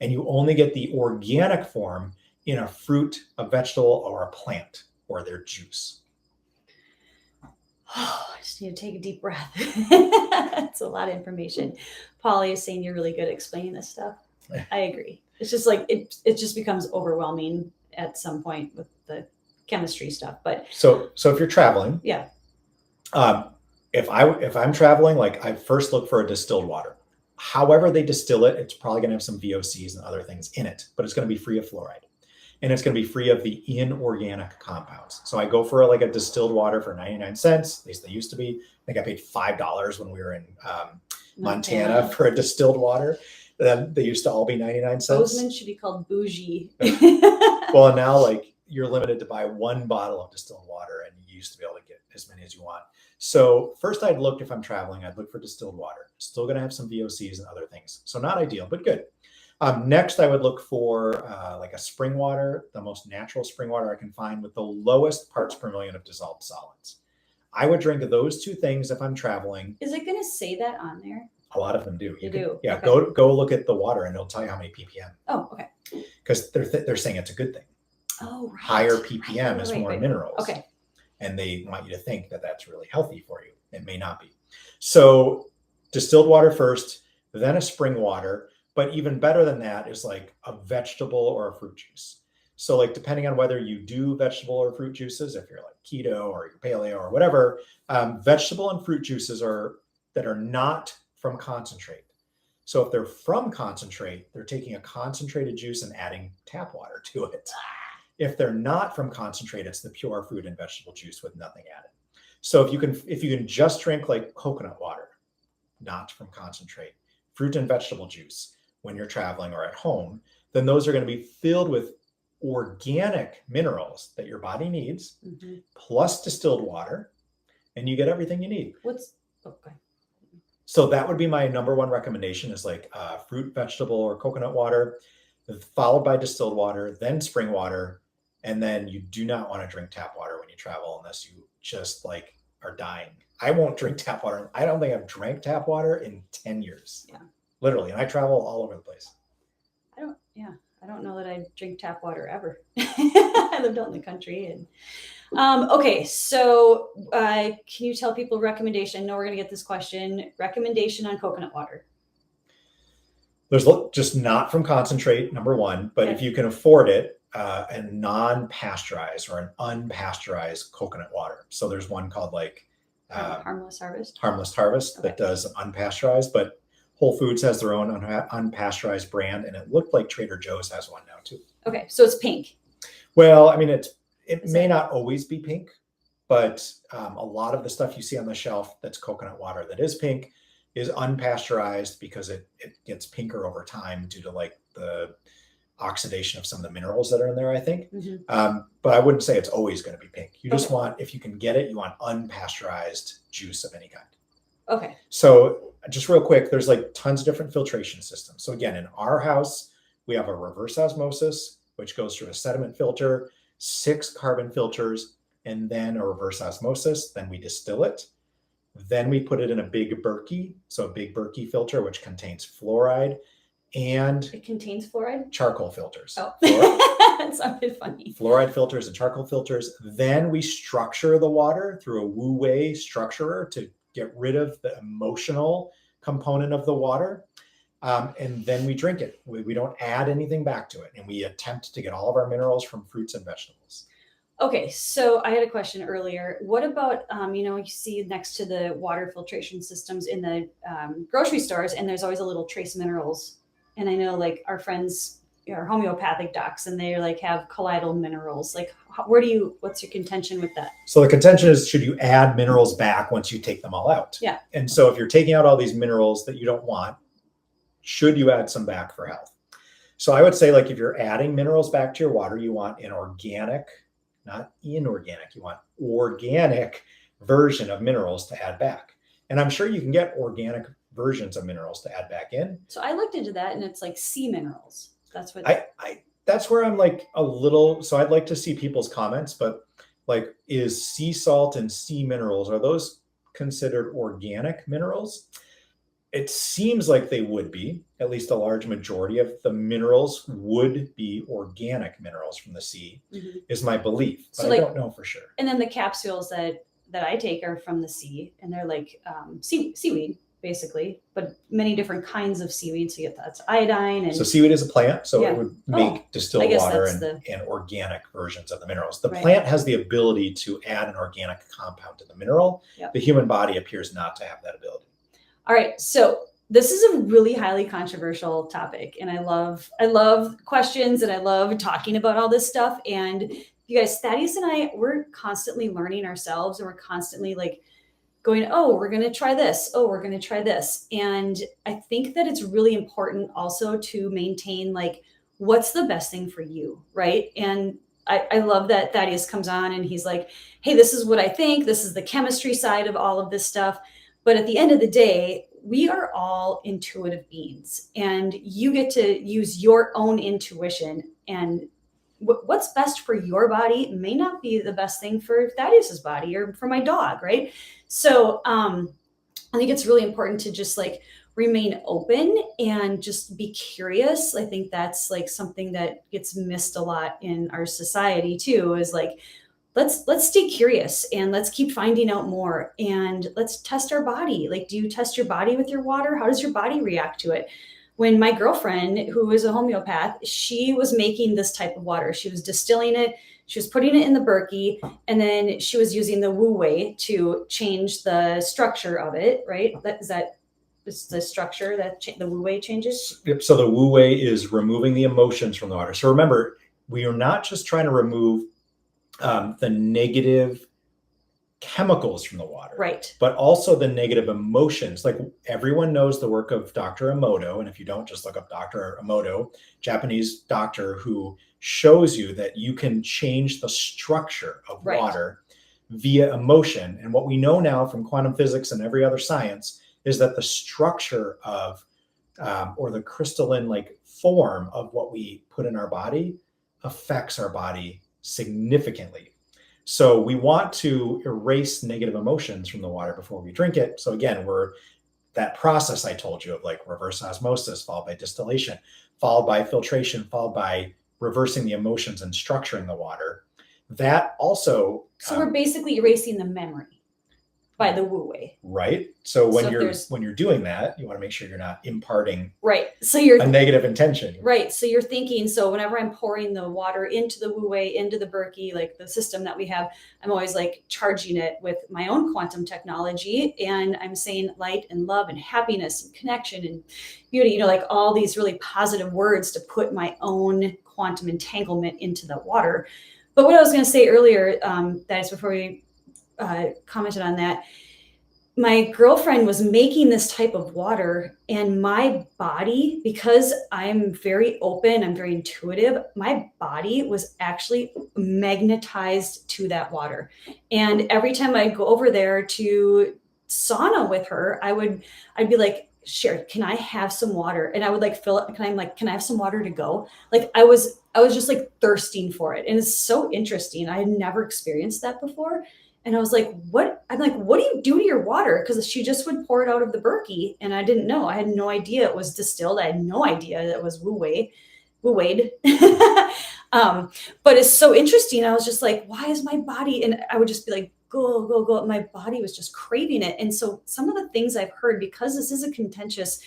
And you only get the organic form in a fruit, a vegetable, or a plant, or their juice. Oh, I just need to take a deep breath. That's a lot of information. Polly is saying you're really good at explaining this stuff. I agree. It's just like it just becomes overwhelming at some point with the chemistry stuff. But so if you're traveling, yeah. If I'm traveling, like I first look for a distilled water. However they distill it, it's probably going to have some VOCs and other things in it, but it's going to be free of fluoride. And it's going to be free of the inorganic compounds. So I go for like a distilled water for 99 cents. At least they used to be. I think I paid $5 when we were in Montana for a distilled water. Then they used to all be 99 cents. Bozeman should be called bougie. Well, and now like you're limited to buy one bottle of distilled water, and you used to be able to get as many as you want. So first I'd look, if I'm traveling, I'd look for distilled water. Still going to have some VOCs and other things. So not ideal, but good. Next, I would look for like a spring water, the most natural spring water I can find with the lowest parts per million of dissolved solids. I would drink those two things if I'm traveling. Is it going to say that on there? A lot of them do. You do? Yeah, okay. Go look at the water and it'll tell you how many ppm. Oh, okay. Because they're saying it's a good thing. Oh, right. Higher ppm is more minerals. Okay. And they want you to think that that's really healthy for you. It may not be. So distilled water first, then a spring water. But even better than that is like a vegetable or a fruit juice. So like depending on whether you do vegetable or fruit juices, if you're like keto or you're paleo or whatever, vegetable and fruit juices that are not from concentrate. So if they're from concentrate, they're taking a concentrated juice and adding tap water to it. If they're not from concentrate, it's the pure fruit and vegetable juice with nothing added. So if you can just drink like coconut water, not from concentrate, fruit and vegetable juice when you're traveling or at home, then those are going to be filled with organic minerals that your body needs, plus distilled water, and you get everything you need. Okay. So that would be my number one recommendation is like fruit, vegetable, or coconut water, followed by distilled water, then spring water. And then you do not want to drink tap water when you travel unless you just like are dying. I won't drink tap water. I don't think I've drank tap water in 10 years. Yeah. Literally. And I travel all over the place. I don't know that I drink tap water ever. I lived out in the country. And okay, so can you tell people recommendation? I know we're going to get this question. Recommendation on coconut water. There's just not from concentrate, number one. But if you can afford it, and non-pasteurized or an unpasteurized coconut water. So there's one called like Harmless Harvest. That does unpasteurized, but Whole Foods has their own unpasteurized brand, and it looked like Trader Joe's has one now too. Okay, so it's pink. Well, I mean, it may not always be pink, but a lot of the stuff you see on the shelf that's coconut water that is pink is unpasteurized because it gets pinker over time due to like the oxidation of some of the minerals that are in there, I think. But I wouldn't say it's always going to be pink. You just want, if you can get it, you want unpasteurized juice of any kind. Okay. So just real quick, there's like tons of different filtration systems. So again, in our house, we have a reverse osmosis, which goes through a sediment filter, 6 carbon filters, and then a reverse osmosis. Then we distill it. Then we put it in a big Berkey, so a big Berkey filter, which contains fluoride and It contains fluoride? charcoal filters. Oh, Fluoride, that sounded funny. fluoride filters and charcoal filters. Then we structure the water through a Wu Wei structurer to get rid of the emotional component of the water. And then we drink it. We don't add anything back to it. And we attempt to get all of our minerals from fruits and vegetables. Okay, so I had a question earlier. What about, you see next to the water filtration systems in the grocery stores, and there's always a little trace minerals. And I know like our friends are homeopathic docs, and they like have colloidal minerals. Like, what's your contention with that? So the contention is, should you add minerals back once you take them all out? Yeah. And so if you're taking out all these minerals that you don't want, should you add some back for health? So I would say, like, if you're adding minerals back to your water, you want an organic, not inorganic, you want organic version of minerals to add back. And I'm sure you can get organic versions of minerals to add back in. So I looked into that, and it's like sea minerals. That's what that's where I'm like a little, so I'd like to see people's comments, but like, is sea salt and sea minerals, are those considered organic minerals? It seems like they would be. At least a large majority of the minerals would be organic minerals from the sea, is my belief. But so I don't know for sure. And then the capsules that I take are from the sea, and they're like seaweed, basically, but many different kinds of seaweed. So you get that's iodine. And so seaweed is a plant, so it would make distilled water and organic versions of the minerals. The plant has the ability to add an organic compound to the mineral. Yep. The human body appears not to have that ability. All right, so this is a really highly controversial topic, and I love questions, and I love talking about all this stuff. And you guys, Thaddeus and I, we're constantly learning ourselves, and we're constantly like going, oh, we're going to try this. Oh, we're going to try this. And I think that it's really important also to maintain like, what's the best thing for you, right? And I love that Thaddeus comes on and he's like, hey, this is what I think. This is the chemistry side of all of this stuff. But at the end of the day, we are all intuitive beings, and you get to use your own intuition, and what's best for your body may not be the best thing for Thaddeus's body or for my dog, right? So I think it's really important to just like remain open and just be curious. I think that's like something that gets missed a lot in our society too, is like, let's stay curious and let's keep finding out more, and let's test our body. Like, do you test your body with your water? How does your body react to it? When my girlfriend, who is a homeopath, she was making this type of water. She was distilling it. She was putting it in the Berkey, and then she was using the Wu Wei to change the structure of it, right? Is the structure that the Wu Wei changes? Yep. So the Wu Wei is removing the emotions from the water. So remember, we are not just trying to remove the negative chemicals from the water, right? But also the negative emotions. Like, everyone knows the work of Dr. Emoto, and if you don't, just look up Dr. Emoto, Japanese doctor, who shows you that you can change the structure of water via emotion. And what we know now from quantum physics and every other science is that the structure of or the crystalline like form of what we put in our body affects our body significantly. So we want to erase negative emotions from the water before we drink it. So again, we're that process I told you of like reverse osmosis, followed by distillation, followed by filtration, followed by reversing the emotions and structuring the water. That also. So we're basically erasing the memory by the Wu Wei. Right. So when you're doing that, you want to make sure you're not imparting So you're a negative intention. Right. So you're thinking, so whenever I'm pouring the water into the Wu Wei, into the Berkey, like the system that we have, I'm always like charging it with my own quantum technology. And I'm saying light and love and happiness and connection and beauty, like all these really positive words to put my own quantum entanglement into the water. But what I was going to say earlier, that is before we commented on that, my girlfriend was making this type of water, and my body, because I'm very open, I'm very intuitive, my body was actually magnetized to that water. And every time I go over there to sauna with her, I'd be like, Sherry, can I have some water? And I would like fill it. Can I have some water to go? Like I was just like thirsting for it. And it's so interesting. I had never experienced that before. And I was like, what? I'm like, what do you do to your water? Because she just would pour it out of the Berkey. And I didn't know. I had no idea it was distilled. I had no idea that it was Wu-Wade. But it's so interesting. I was just like, why is my body? And I would just be like, go, go, go. My body was just craving it. And so some of the things I've heard, because this is a contentious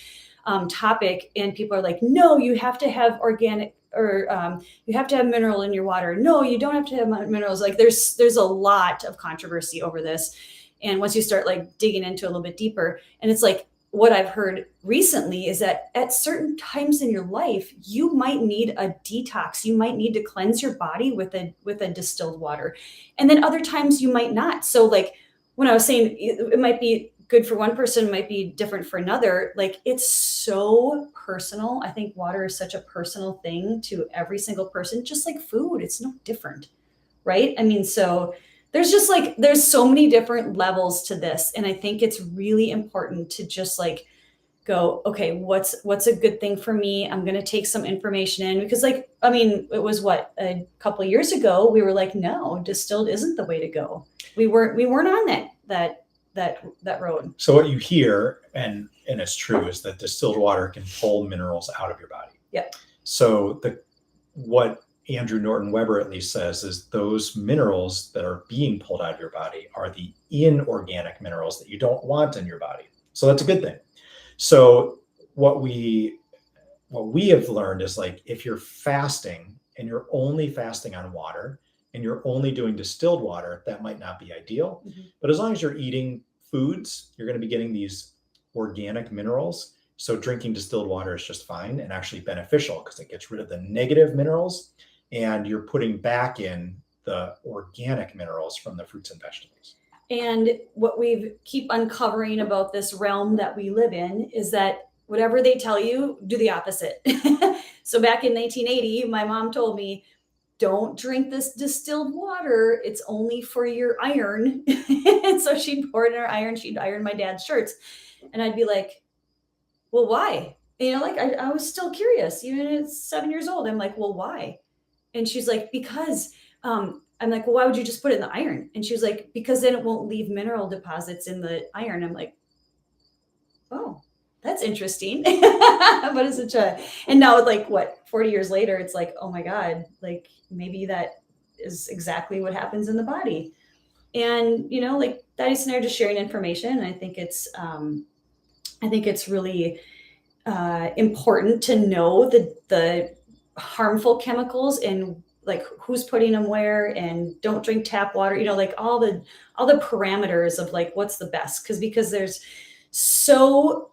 topic, and people are like, no, you have to have organic, or you have to have mineral in your water. No, you don't have to have minerals. Like there's a lot of controversy over this. And once you start like digging into it a little bit deeper, and it's like, what I've heard recently is that at certain times in your life, you might need a detox. You might need to cleanse your body with a distilled water. And then other times you might not. So like when I was saying it might be good for one person, might be different for another, like it's so personal. I think water is such a personal thing to every single person, just like food. It's no different, right? I mean, so there's just like there's so many different levels to this, and I think it's really important to just like go, okay, what's a good thing for me? I'm going to take some information in, because like, I mean, it was what, a couple of years ago we were like, no, distilled isn't the way to go. We weren't on that road. So what you hear, and it's true, is that distilled water can pull minerals out of your body. Yep. So what Andrew Norton Weber at least says is those minerals that are being pulled out of your body are the inorganic minerals that you don't want in your body. So that's a good thing. So what we have learned is, like, if you're fasting and you're only fasting on water and you're only doing distilled water, that might not be ideal. Mm-hmm. But as long as you're eating foods, you're going to be getting these organic minerals. So drinking distilled water is just fine and actually beneficial, because it gets rid of the negative minerals and you're putting back in the organic minerals from the fruits and vegetables. And what we keep uncovering about this realm that we live in is that whatever they tell you, do the opposite. So back in 1980, my mom told me, don't drink this distilled water. It's only for your iron. And so she'd pour it in her iron. She'd iron my dad's shirts. And I'd be like, well, why? You know, like I was still curious, even at 7 years old. I'm like, well, why? And she's like, because I'm like, well, why would you just put it in the iron? And she was like, because then it won't leave mineral deposits in the iron. I'm like, oh, that's interesting. But it's such a, and now like what, 40 years later, it's like, oh my God, like maybe that is exactly what happens in the body. And, you know, like Thaddeus and I are just sharing information. And I think it's really important to know the harmful chemicals and like who's putting them where, and don't drink tap water, you know, like all the parameters of like what's the best, because there's so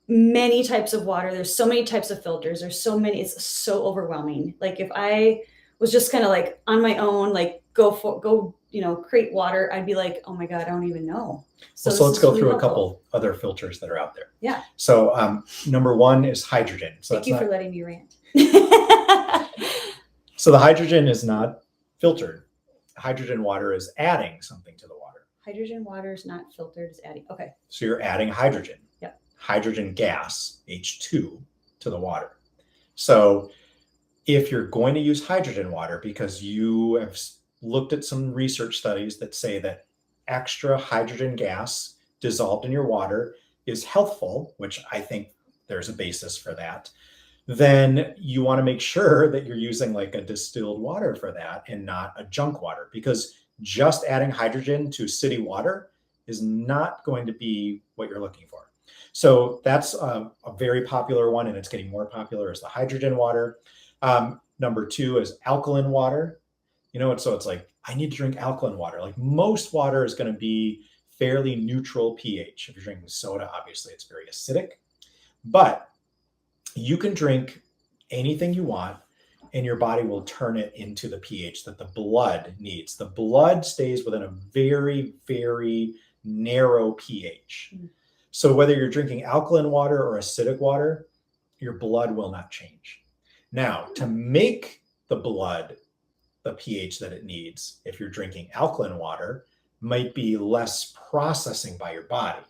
many types of water, there's so many types of filters, there's so many, it's so overwhelming. Like if I was just kind of like on my own, like go you know, create water, I'd be like, oh my God, I don't even know. So let's go through a couple other filters that are out there. Yeah. So number one is hydrogen. So thank you for letting me rant. So the hydrogen is not filtered. Hydrogen water is adding something to the water. Hydrogen water is not filtered, it's adding. Okay. So you're adding hydrogen. Yep. Hydrogen gas, H2, to the water. So if you're going to use hydrogen water, because you have looked at some research studies that say that extra hydrogen gas dissolved in your water is healthful, which I think there's a basis for that, then you want to make sure that you're using like a distilled water for that and not a junk water, because just adding hydrogen to city water is not going to be what you're looking for. So that's a very popular one, and it's getting more popular, is the hydrogen water. Number two is alkaline water. You know, so it's like, I need to drink alkaline water. Like most water is going to be fairly neutral pH. If you're drinking soda, obviously it's very acidic, but you can drink anything you want and your body will turn it into the pH that the blood needs. The blood stays within a very, very narrow pH. Mm. So whether you're drinking alkaline water or acidic water, your blood will not change. Now, to make the blood the pH that it needs, if you're drinking alkaline water, might be less processing by your body,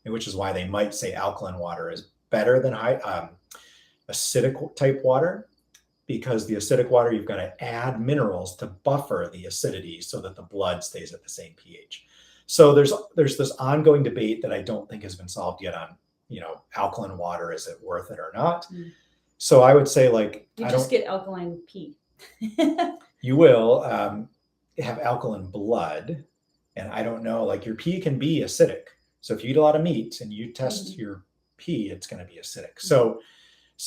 and which is why they might say alkaline water is better than acidic type water. because the acidic water, you've got to add minerals to buffer the acidity so that the blood stays at the same pH. So there's this ongoing debate that I don't think has been solved yet on, alkaline water, is it worth it or not? So I would say, like, You just get alkaline pee. You will have alkaline blood, and I don't know, like, your pee can be acidic. So if you eat a lot of meat and you test your pee, it's going to be acidic. So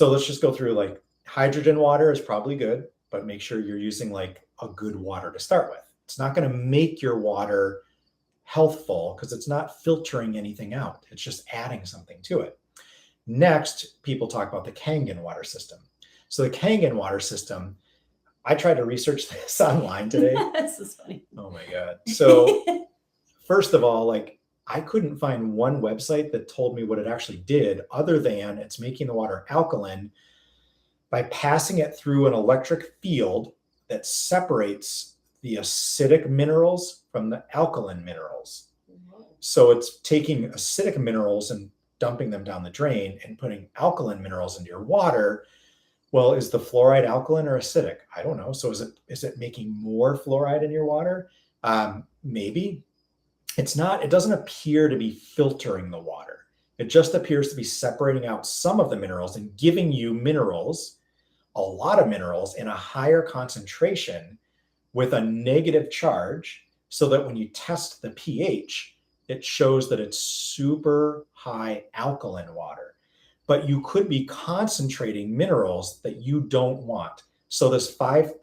let's just go through, like, hydrogen water is probably good, but make sure you're using, like, a good water to start with. It's not going to make your water healthful because it's not filtering anything out. It's just adding something to it. Next, people talk about the Kangen water system. So the Kangen water system, I tried to research this online today. This is funny. Oh my God. So first of all, like, I couldn't find one website that told me what it actually did, other than it's making the water alkaline by passing it through an electric field that separates the acidic minerals from the alkaline minerals. So it's taking acidic minerals and dumping them down the drain and putting alkaline minerals into your water. Well, is the fluoride alkaline or acidic? I don't know. So is it making more fluoride in your water? Maybe. It's not. It doesn't appear to be filtering the water. It just appears to be separating out some of the minerals and giving you minerals, a lot of minerals, in a higher concentration with a negative charge, so that when you test the pH, it shows that it's super high alkaline water. But you could be concentrating minerals that you don't want. So this $5,000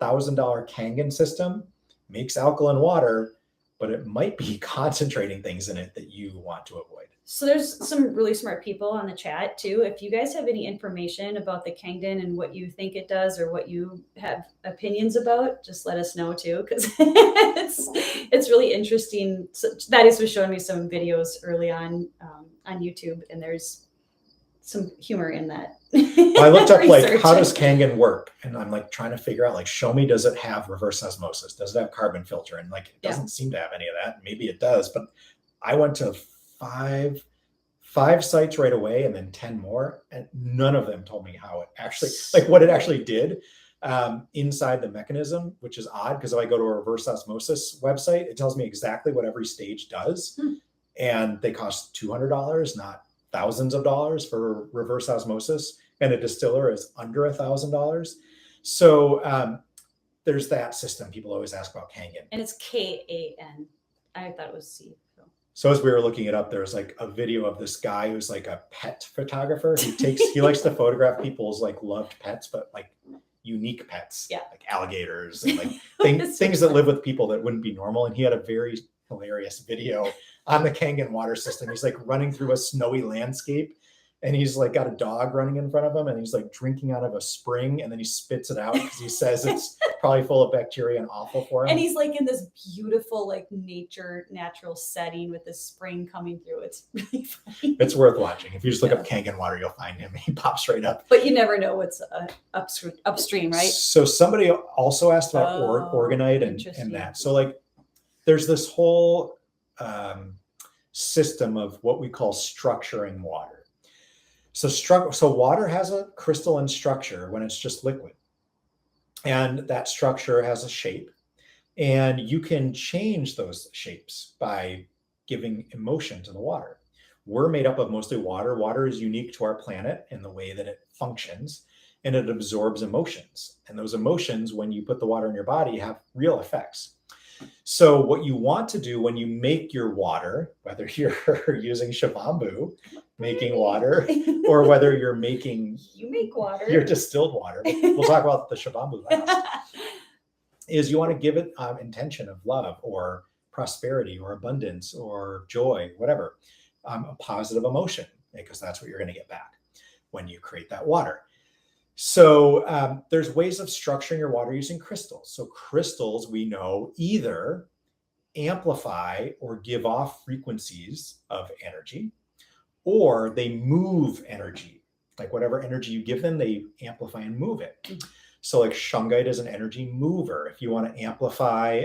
Kangen system makes alkaline water, but it might be concentrating things in it that you want to avoid. So there's some really smart people on the chat too. If you guys have any information about the Kangen and what you think it does, or what you have opinions about, just let us know too, because it's really interesting. So Thaddeus was showing me some videos early on YouTube, and there's some humor in that. I looked up, like, how does Kangen work? And I'm, like, trying to figure out, like, show me, does it have reverse osmosis? Does it have carbon filter? And, like, it doesn't seem to have any of that. Maybe it does, but I went to five sites right away, and then 10 more, and none of them told me how it actually, like, what it actually did inside the mechanism, which is odd, because if I go to a reverse osmosis website, it tells me exactly what every stage does. And they cost $200, not thousands of dollars for reverse osmosis, and a distiller is under $1,000. So there's that system. People always ask about Kangen. And it's Kan. I thought it was C. So as we were looking it up, there's, like, a video of this guy who's, like, a pet photographer. He likes to photograph people's, like, loved pets, but, like, unique pets, like alligators and, like, things that live with people that wouldn't be normal. And he had a very hilarious video on the Kangen water system. He's, like, running through a snowy landscape, and he's, like, got a dog running in front of him, and he's, like, drinking out of a spring, and then he spits it out because he says it's probably full of bacteria and awful for him. And he's, like, in this beautiful, like, natural setting with this spring coming through. It's really funny. It's worth watching. If you just look up Kangen water, you'll find him. He pops right up. But you never know what's upstream, right? So somebody also asked about orgonite and that. So, like, there's this whole system of what we call structuring water. So water has a crystalline structure when it's just liquid. And that structure has a shape. And you can change those shapes by giving emotion to the water. We're made up of mostly water. Water is unique to our planet in the way that it functions, and it absorbs emotions. And those emotions, when you put the water in your body, have real effects. So what you want to do when you make your water, whether you're using Shavambu making water, or whether you're making your distilled water, we'll talk about the Shavambu last, is you want to give it intention of love or prosperity or abundance or joy, whatever, a positive emotion, because that's what you're going to get back when you create that water. So there's ways of structuring your water using crystals. So crystals, we know, either amplify or give off frequencies of energy, or they move energy. Like whatever energy you give them, they amplify and move it. So like shungite is an energy mover. If you want to amplify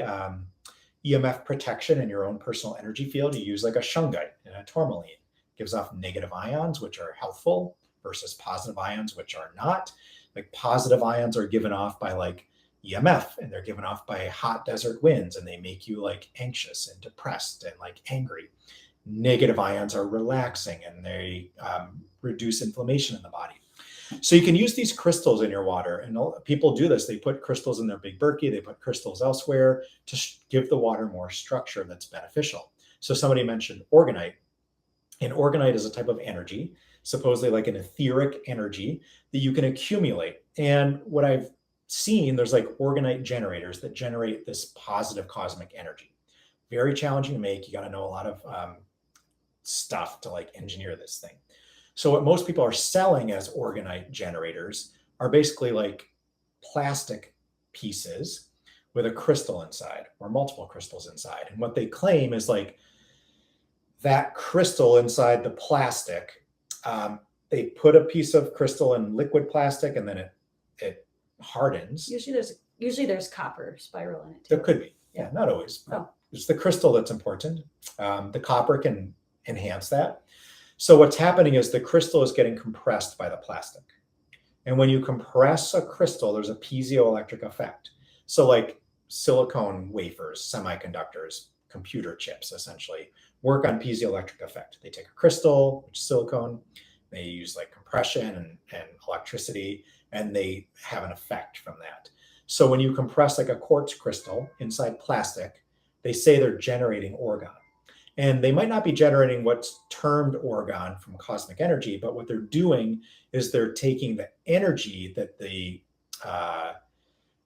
EMF protection in your own personal energy field, you use like a shungite and a tourmaline. It gives off negative ions, which are healthful, versus positive ions, which are not. Like positive ions are given off by like EMF, and they're given off by hot desert winds, and they make you like anxious and depressed and like angry. Negative ions are relaxing, and they reduce inflammation in the body. So you can use these crystals in your water, and people do this. They put crystals in their big Berkey, they put crystals elsewhere to give the water more structure that's beneficial. So somebody mentioned organite, and organite is a type of energy, supposedly like an etheric energy that you can accumulate. And what I've seen, there's like organite generators that generate this positive cosmic energy. Very challenging to make. You got to know a lot of stuff to like engineer this thing. So what most people are selling as organite generators are basically like plastic pieces with a crystal inside or multiple crystals inside. And what they claim is like that crystal inside the plastic, they put a piece of crystal in liquid plastic, and then it hardens. Usually there's copper spiral in it too. There could be, yeah, not always. Oh. It's the crystal that's important. The copper can enhance that. So what's happening is the crystal is getting compressed by the plastic. And when you compress a crystal, there's a piezoelectric effect. So like silicone wafers, semiconductors, computer chips, essentially, work on piezoelectric effect. They take a crystal, which is silicone, they use like compression and electricity, and they have an effect from that. So when you compress like a quartz crystal inside plastic, they say they're generating orgone. And they might not be generating what's termed orgone from cosmic energy, but what they're doing is they're taking the energy that the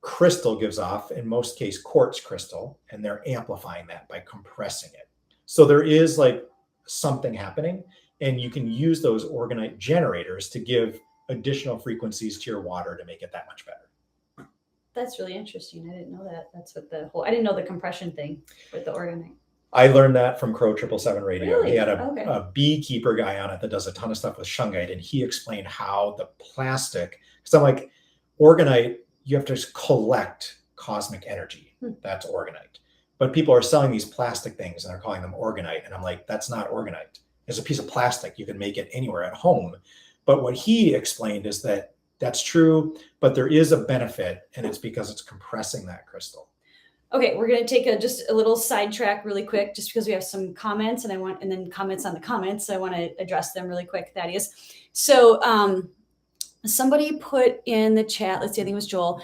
crystal gives off, in most case quartz crystal, and they're amplifying that by compressing it. So there is like something happening, and you can use those organite generators to give additional frequencies to your water to make it that much better. That's really interesting. I didn't know that. That's what I didn't know the compression thing with the organite. I learned that from Crow 777 Radio. Really? He had a beekeeper guy on it that does a ton of stuff with shungite, and he explained how the plastic, because I'm like, organite, you have to collect cosmic energy. That's organite. But people are selling these plastic things and they're calling them organite. And I'm like, that's not organite. It's a piece of plastic. You can make it anywhere at home. But what he explained is that that's true, but there is a benefit, and it's because it's compressing that crystal. Okay, we're going to take just a little sidetrack really quick, just because we have some comments, and then comments on the comments. So I want to address them really quick, Thaddeus. So somebody put in the chat, let's see, I think it was Joel,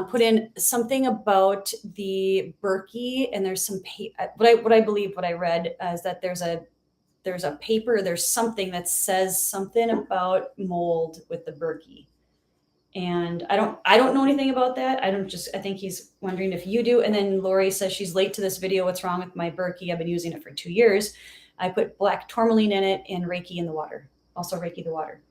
put in something about the Berkey, and there's some what I read is that there's a paper, there's something that says something about mold with the Berkey. And I don't know anything about that. I think he's wondering if you do. And then Lori says she's late to this video. What's wrong with my Berkey? I've been using it for 2 years. I put black tourmaline in it and Reiki in the water. Also Reiki the water.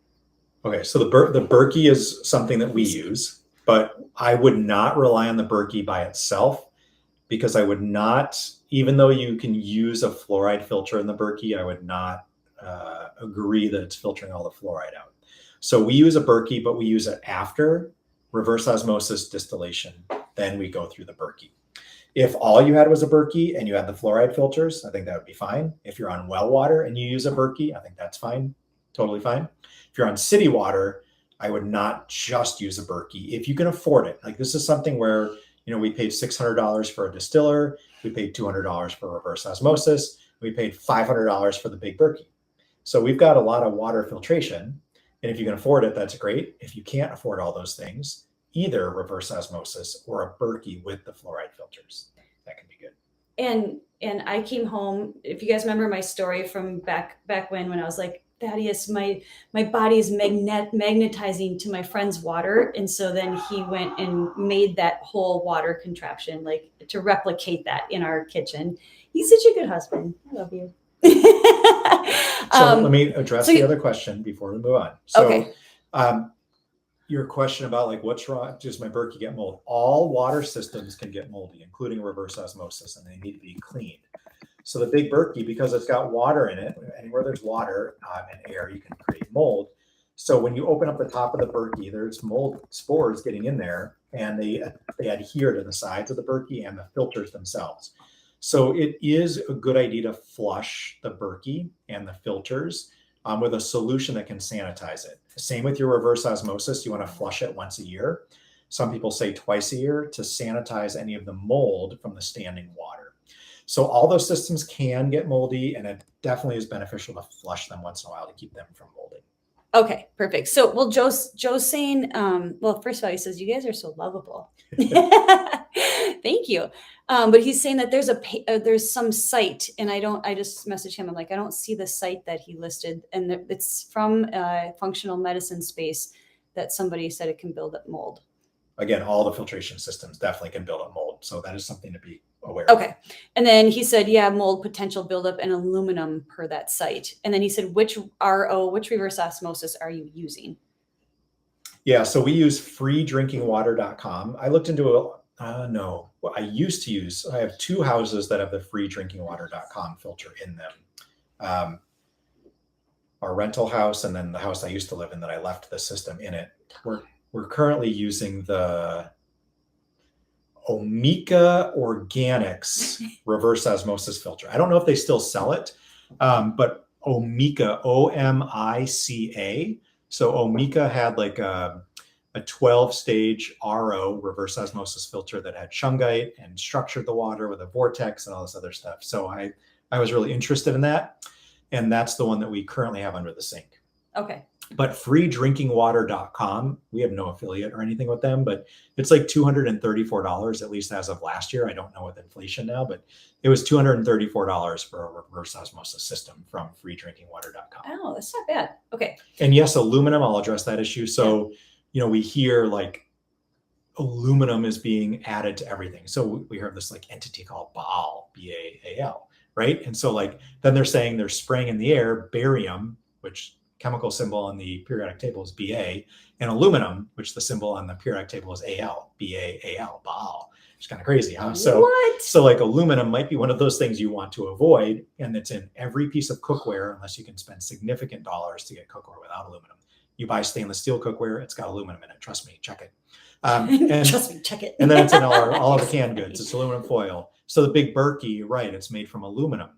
Okay, so the Berkey is something that we use, but I would not rely on the Berkey by itself, because I would not, even though you can use a fluoride filter in the Berkey, I would not agree that it's filtering all the fluoride out. So we use a Berkey, but we use it after reverse osmosis distillation. Then we go through the Berkey. If all you had was a Berkey and you had the fluoride filters, I think that would be fine. If you're on well water and you use a Berkey, I think that's fine, totally fine. If you're on city water, I would not just use a Berkey if you can afford it. Like, this is something where, we paid $600 for a distiller, we paid $200 for reverse osmosis, we paid $500 for the big Berkey. So we've got a lot of water filtration. And if you can afford it, that's great. If you can't afford all those things, either reverse osmosis or a Berkey with the fluoride filters, that can be good. And I came home, if you guys remember my story from back when I was like, Thaddeus, my body is magnetizing to my friend's water. And so then he went and made that whole water contraption, like to replicate that in our kitchen. He's such a good husband. I love you. So let me address the other question before we move on. So okay. Your question about like, what's wrong? Does my Berkey get mold? All water systems can get moldy, including reverse osmosis, and they need to be cleaned. So the big Berkey, because it's got water in it, anywhere there's water and air, you can create mold. So when you open up the top of the Berkey, there's mold spores getting in there, and they adhere to the sides of the Berkey and the filters themselves. So it is a good idea to flush the Berkey and the filters with a solution that can sanitize it. Same with your reverse osmosis. You want to flush it once a year. Some people say twice a year to sanitize any of the mold from the standing water. So all those systems can get moldy, and it definitely is beneficial to flush them once in a while to keep them from molding. Okay, perfect. So, well, Joe's saying, well, first of all, he says, you guys are so lovable. Thank you. But he's saying that there's some site, and I just messaged him. I'm like, I don't see the site that he listed. And it's from functional medicine space that somebody said it can build up mold. Again, all the filtration systems definitely can build up mold. So that is something to be aware of. Okay. And then he said, yeah, mold potential buildup and aluminum per that site. And then he said, which reverse osmosis are you using? Yeah, so we use freedrinkingwater.com. I looked into no, I used to use, I have 2 houses that have the freedrinkingwater.com filter in them. Our rental house, and then the house I used to live in that I left the system in it. We're currently using the Omika Organics reverse osmosis filter. I don't know if they still sell it, but Omika, OMICA. So Omika had like a 12-stage RO reverse osmosis filter that had shungite and structured the water with a vortex and all this other stuff. So I was really interested in that. And that's the one that we currently have under the sink. Okay. But freedrinkingwater.com, we have no affiliate or anything with them, but it's like $234, at least as of last year. I don't know with inflation now, but it was $234 for a reverse osmosis system from freedrinkingwater.com. Oh, that's not bad. Okay. And yes, aluminum, I'll address that issue. So, we hear like aluminum is being added to everything. So we heard this like entity called Baal, B-A-A-L, right? And so like, then they're saying they're spraying in the air barium, which chemical symbol on the periodic table is Ba, and aluminum, which the symbol on the periodic table is Al, Baal, Baal. It's kind of crazy, huh? So like aluminum might be one of those things you want to avoid, and it's in every piece of cookware, unless you can spend significant dollars to get cookware without aluminum. You buy stainless steel cookware, it's got aluminum in it. Trust me, check it. And, Trust me, check it. And then it's in all of the canned goods. It's aluminum foil. So the big Berkey, right, it's made from aluminum.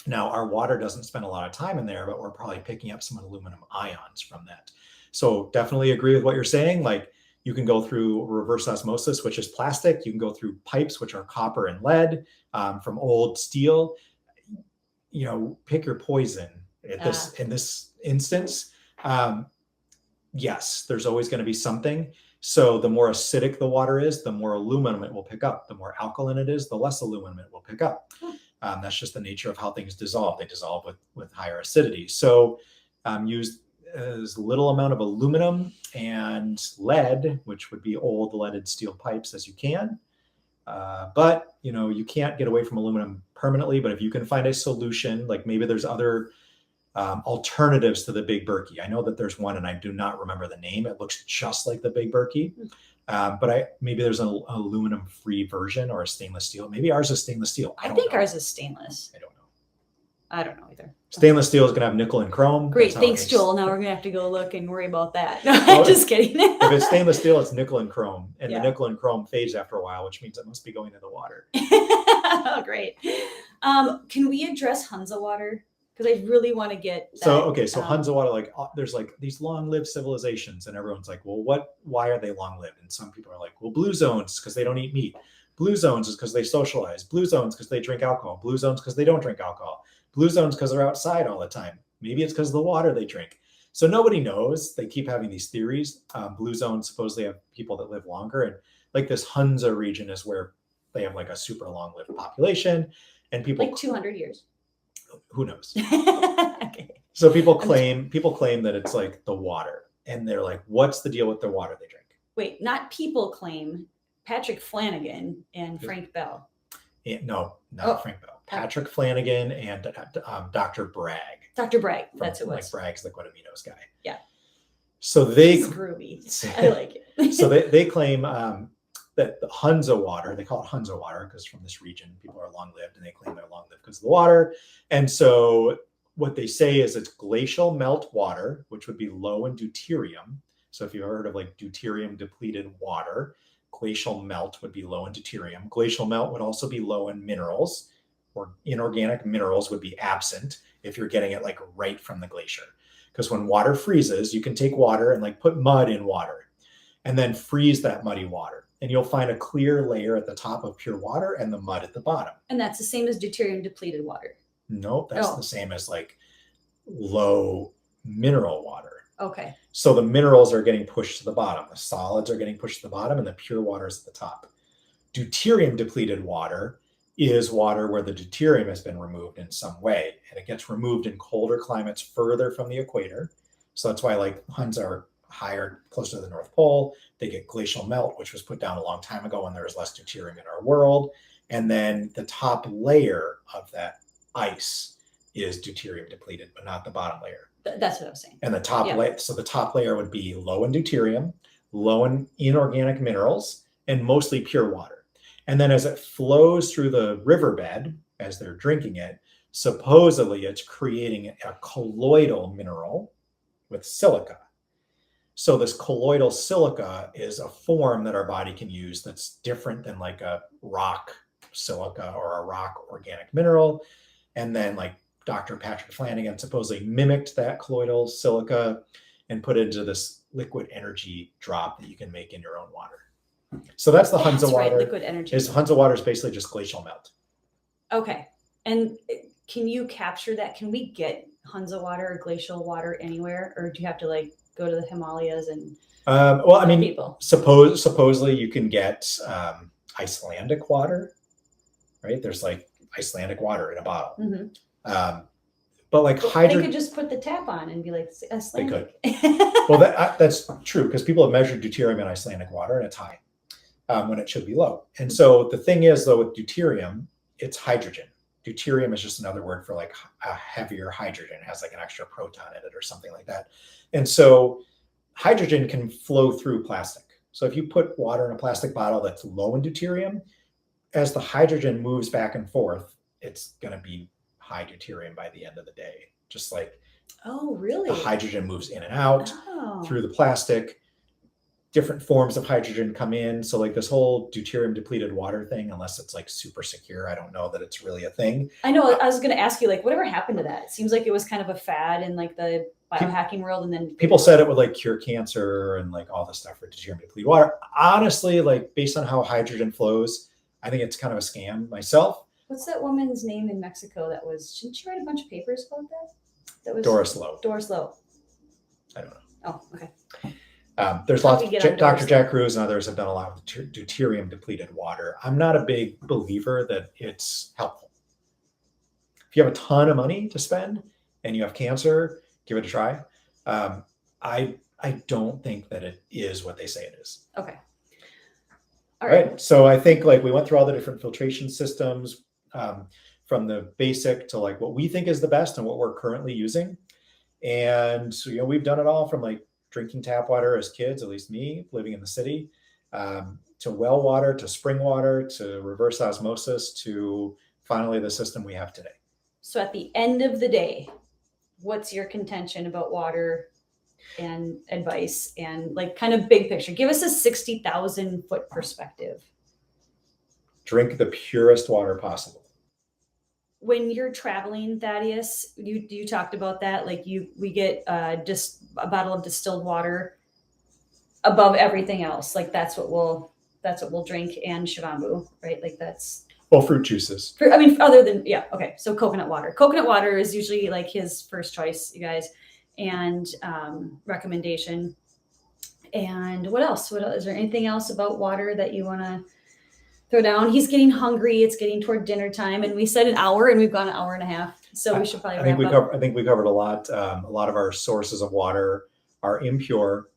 Now, our water doesn't spend a lot of time in there, but we're probably picking up some aluminum ions from that. So definitely agree with what you're saying. Like you can go through reverse osmosis, which is plastic. You can go through pipes, which are copper and lead from old steel. Pick your poison in this instance. Yes, there's always going to be something. So the more acidic the water is, the more aluminum it will pick up. The more alkaline it is, the less aluminum it will pick up. That's just the nature of how things dissolve. They dissolve with higher acidity. So use as little amount of aluminum and lead, which would be old leaded steel pipes, as you can. But you can't get away from aluminum permanently. But if you can find a solution, like maybe there's other alternatives to the Big Berkey. I know that there's one, and I do not remember the name. It looks just like the Big Berkey. But maybe there's an aluminum-free version or a stainless steel. Maybe ours is stainless steel. I think ours is stainless. I don't know either. Stainless steel is going to have nickel and chrome. Great. Thanks, Joel. Now we're going to have to go look and worry about that. No, just kidding. If it's stainless steel, it's nickel and chrome. And the nickel and chrome fades after a while, which means it must be going in the water. Oh, great. Can we address Hunza water? Because I really want to get that. So Hunza water, there's these long-lived civilizations, and everyone's like, well, why are they long-lived? And some people are like, well, blue zones because they don't eat meat. Blue zones is because they socialize. Blue zones because they drink alcohol. Blue zones because they don't drink alcohol. Blue zones because they're outside all the time. Maybe it's because of the water they drink. So nobody knows. They keep having these theories. Blue zones supposedly have people that live longer, and like this Hunza region is where they have like a super long-lived population, and people 200 years. Who knows? Okay. So people claim that it's like the water, and they're like, what's the deal with the water they drink? Wait, not people claim. Patrick Flanagan and Frank Bell. No, not Frank Bell. Patrick Flanagan and Dr. Bragg. Dr. Bragg, that's who it was. Like Bragg's liquid aminos guy. Yeah. So He's groovy. I like it. So they claim that the Hunza water, they call it Hunza water because from this region, people are long-lived, and they claim they're long-lived because of the water. And so what they say is it's glacial melt water, which would be low in deuterium. So if you've heard of like deuterium depleted water, glacial melt would be low in deuterium. Glacial melt would also be low in minerals, or inorganic minerals would be absent. if you're getting it like right from the glacier. Because when water freezes, you can take water and like put mud in water and then freeze that muddy water. And you'll find a clear layer at the top of pure water and the mud at the bottom. And that's the same as deuterium depleted water. Nope, that's the same as like low mineral water. Okay. So the minerals are getting pushed to the bottom. The solids are getting pushed to the bottom and the pure water is at the top. Deuterium depleted water is water where the deuterium has been removed in some way. And it gets removed in colder climates further from the equator. So that's why like Hunza are higher, closer to the North Pole. They get glacial melt, which was put down a long time ago when there was less deuterium in our world. And then the top layer of that ice is deuterium depleted, but not the bottom layer. That's what I was saying. And the top layer, so the top layer would be low in deuterium, low in inorganic minerals, and mostly pure water. And then as it flows through the riverbed, as they're drinking it, supposedly it's creating a colloidal mineral with silica. So this colloidal silica is a form that our body can use that's different than like a rock silica or a rock organic mineral. And then like Dr. Patrick Flanagan supposedly mimicked that colloidal silica and put it into this liquid energy drop that you can make in your own water. So that's the Hunza water. Right, liquid energy. Hunza water is basically just glacial melt. Okay. And can you capture that? Can we get Hunza water or glacial water anywhere? Or do you have to like go to the Himalayas and well, I mean, people? Supposedly you can get Icelandic water, right? There's like Icelandic water in a bottle. Mm-hmm. But like hydrogen, they could just put the tap on and be like Icelandic. They could. Well, that's true because people have measured deuterium in Icelandic water and it's high when it should be low. And so the thing is, though, with deuterium, it's hydrogen. Deuterium is just another word for like a heavier hydrogen. It has like an extra proton in it or something like that. And so hydrogen can flow through plastic. So if you put water in a plastic bottle that's low in deuterium, as the hydrogen moves back and forth, it's going to be high deuterium by the end of the day. Just like really? The hydrogen moves in and out through the plastic. Different forms of hydrogen come in. So like this whole deuterium depleted water thing, unless it's like super secure, I don't know that it's really a thing. I know. I was going to ask you, like, whatever happened to that? It seems like it was kind of a fad in like the biohacking world. And then people said it would like cure cancer and like all this stuff for deuterium depleted water. Honestly, like based on how hydrogen flows, I think it's kind of a scam myself. What's that woman's name in Mexico that was, didn't she write a bunch of papers about that? That was Doris Lowe. Doris Lowe. I don't know. Oh, okay. There's lots of Dr. Jack Cruz and others have done a lot with deuterium depleted water. I'm not a big believer that it's helpful. If you have a ton of money to spend and you have cancer, give it a try. I don't think that it is what they say it is. Okay. All right. So I think like we went through all the different filtration systems from the basic to like what we think is the best and what we're currently using. And so, we've done it all from like drinking tap water as kids, at least me, living in the city, to well water, to spring water, to reverse osmosis, to finally the system we have today. So at the end of the day, what's your contention about water and advice and like kind of big picture? Give us a 60,000 foot perspective. Drink the purest water possible. When you're traveling, Thaddeus, you talked about that. Like we get just a bottle of distilled water above everything else. Like that's what we'll drink, and Shivambu, right? Like that's fruit juices. Other than okay. So coconut water. Coconut water is usually like his first choice, you guys, and recommendation. And what else? Is there anything else about water that you want to throw down? He's getting hungry. It's getting toward dinner time, and we said an hour, and we've gone an hour and a half. So we should probably. I think we covered a lot. A lot of our sources of water are impure.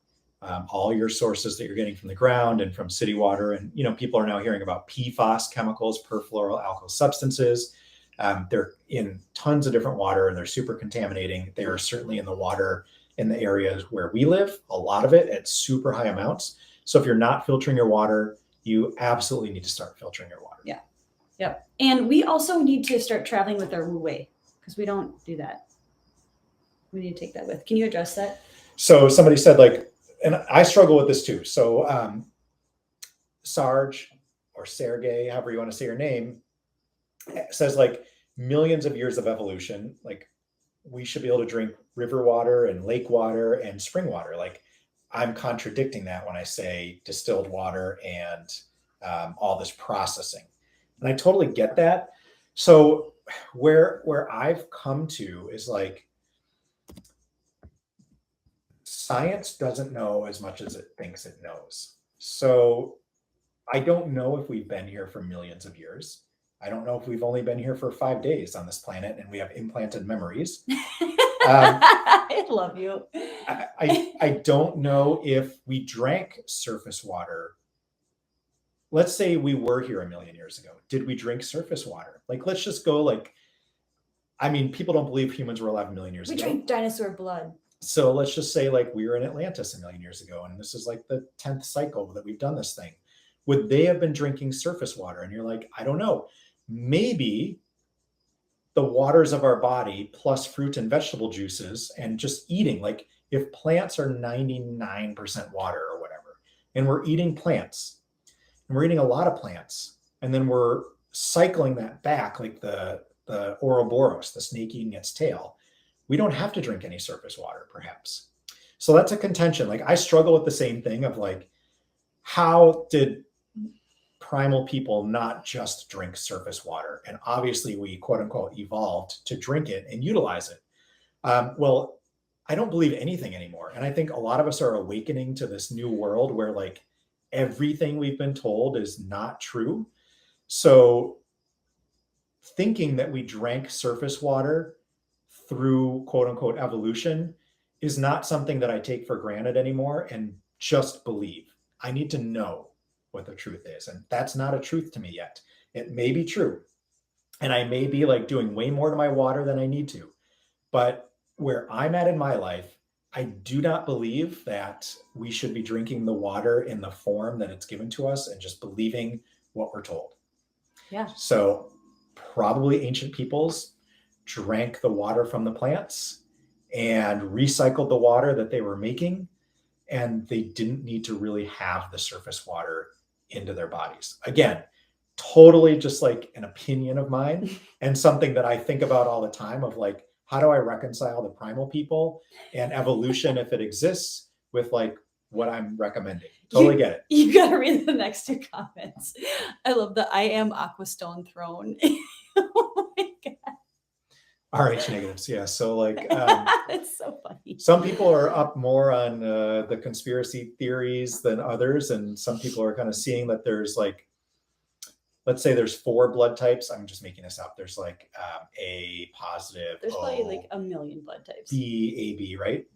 All your sources that you're getting from the ground and from city water, and people are now hearing about PFAS chemicals, perfluoroalkyl substances. They're in tons of different water, and they're super contaminating. They are certainly in the water in the areas where we live. A lot of it at super high amounts. So if you're not filtering your water, you absolutely need to start filtering your water. Yeah. Yep. And we also need to start traveling with our Wu Wei because we don't do that. We need to take that with. Can you address that? So somebody said like, and I struggle with this too. So Sarge or Sergey, however you want to say your name, says like millions of years of evolution. Like we should be able to drink river water and lake water and spring water. Like, I'm contradicting that when I say distilled water and all this processing. And I totally get that. So where I've come to is like, science doesn't know as much as it thinks it knows. So I don't know if we've been here for millions of years. I don't know if we've only been here for 5 days on this planet and we have implanted memories. I love you. I don't know if we drank surface water. Let's say we were here a million years ago. Did we drink surface water? Like, let's just go like, I mean, people don't believe humans were alive a million years We ago. drank dinosaur blood. So let's just say like we were in Atlantis a million years ago, and this is like the 10th cycle that we've done this thing. Would they have been drinking surface water? And you're like, I don't know. Maybe the waters of our body plus fruit and vegetable juices and just eating, like if plants are 99% water or whatever, and we're eating plants and we're eating a lot of plants, and then we're cycling that back, like the Ouroboros, the snake eating its tail, we don't have to drink any surface water, perhaps. So that's a contention. Like, I struggle with the same thing of like, how did primal people not just drink surface water? And obviously we quote unquote evolved to drink it and utilize it. Well, I don't believe anything anymore. And I think a lot of us are awakening to this new world where like everything we've been told is not true. So thinking that we drank surface water through quote unquote evolution is not something that I take for granted anymore and just believe. I need to know what the truth is. And that's not a truth to me yet. It may be true. And I may be like doing way more to my water than I need to. But where I'm at in my life, I do not believe that we should be drinking the water in the form that it's given to us and just believing what we're told. Yeah. So probably ancient peoples drank the water from the plants and recycled the water that they were making, and they didn't need to really have the surface water into their bodies. Again, totally just like an opinion of mine and something that I think about all the time of like, how do I reconcile the primal people and evolution, if it exists, with like what I'm recommending? Totally get it. You gotta read the next two comments. I love the I am Aquastone throne. Oh my God. RH negatives, yeah. So like, It's so funny. some people are up more on the conspiracy theories than others, and some people are kind of seeing that there's like, let's say there's 4 blood types. I'm just making this up. There's like A positive, There's O, probably like a million blood types. B, AB, right?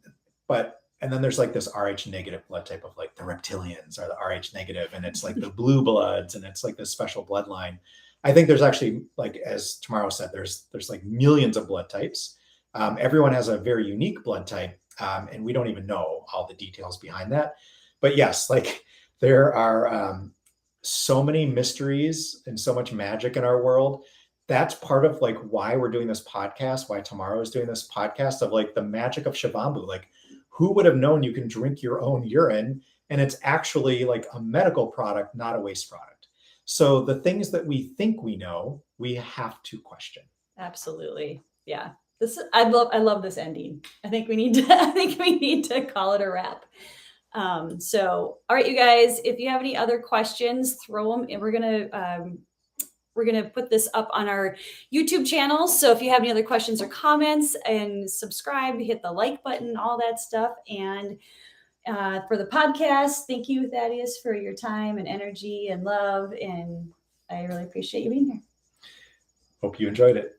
And then there's like this RH negative blood type of like the reptilians or the RH negative, and it's like the blue bloods, and it's like this special bloodline. I think there's actually, like as Tomorrow said, there's like millions of blood types. Everyone has a very unique blood type, and we don't even know all the details behind that. But yes, like there are so many mysteries and so much magic in our world. That's part of like why we're doing this podcast, why Tomorrow is doing this podcast, of like the magic of Shivambu. Like, who would have known you can drink your own urine and it's actually like a medical product, not a waste product? So the things that we think we know, we have to question. Absolutely. Yeah. I love this ending. I think we need to call it a wrap. So, all right, you guys, if you have any other questions, throw them, and we're going to put this up on our YouTube channel. So if you have any other questions or comments, and subscribe, hit the like button, all that stuff. And for the podcast, thank you, Thaddeus, for your time and energy and love. And I really appreciate you being here. Hope you enjoyed it.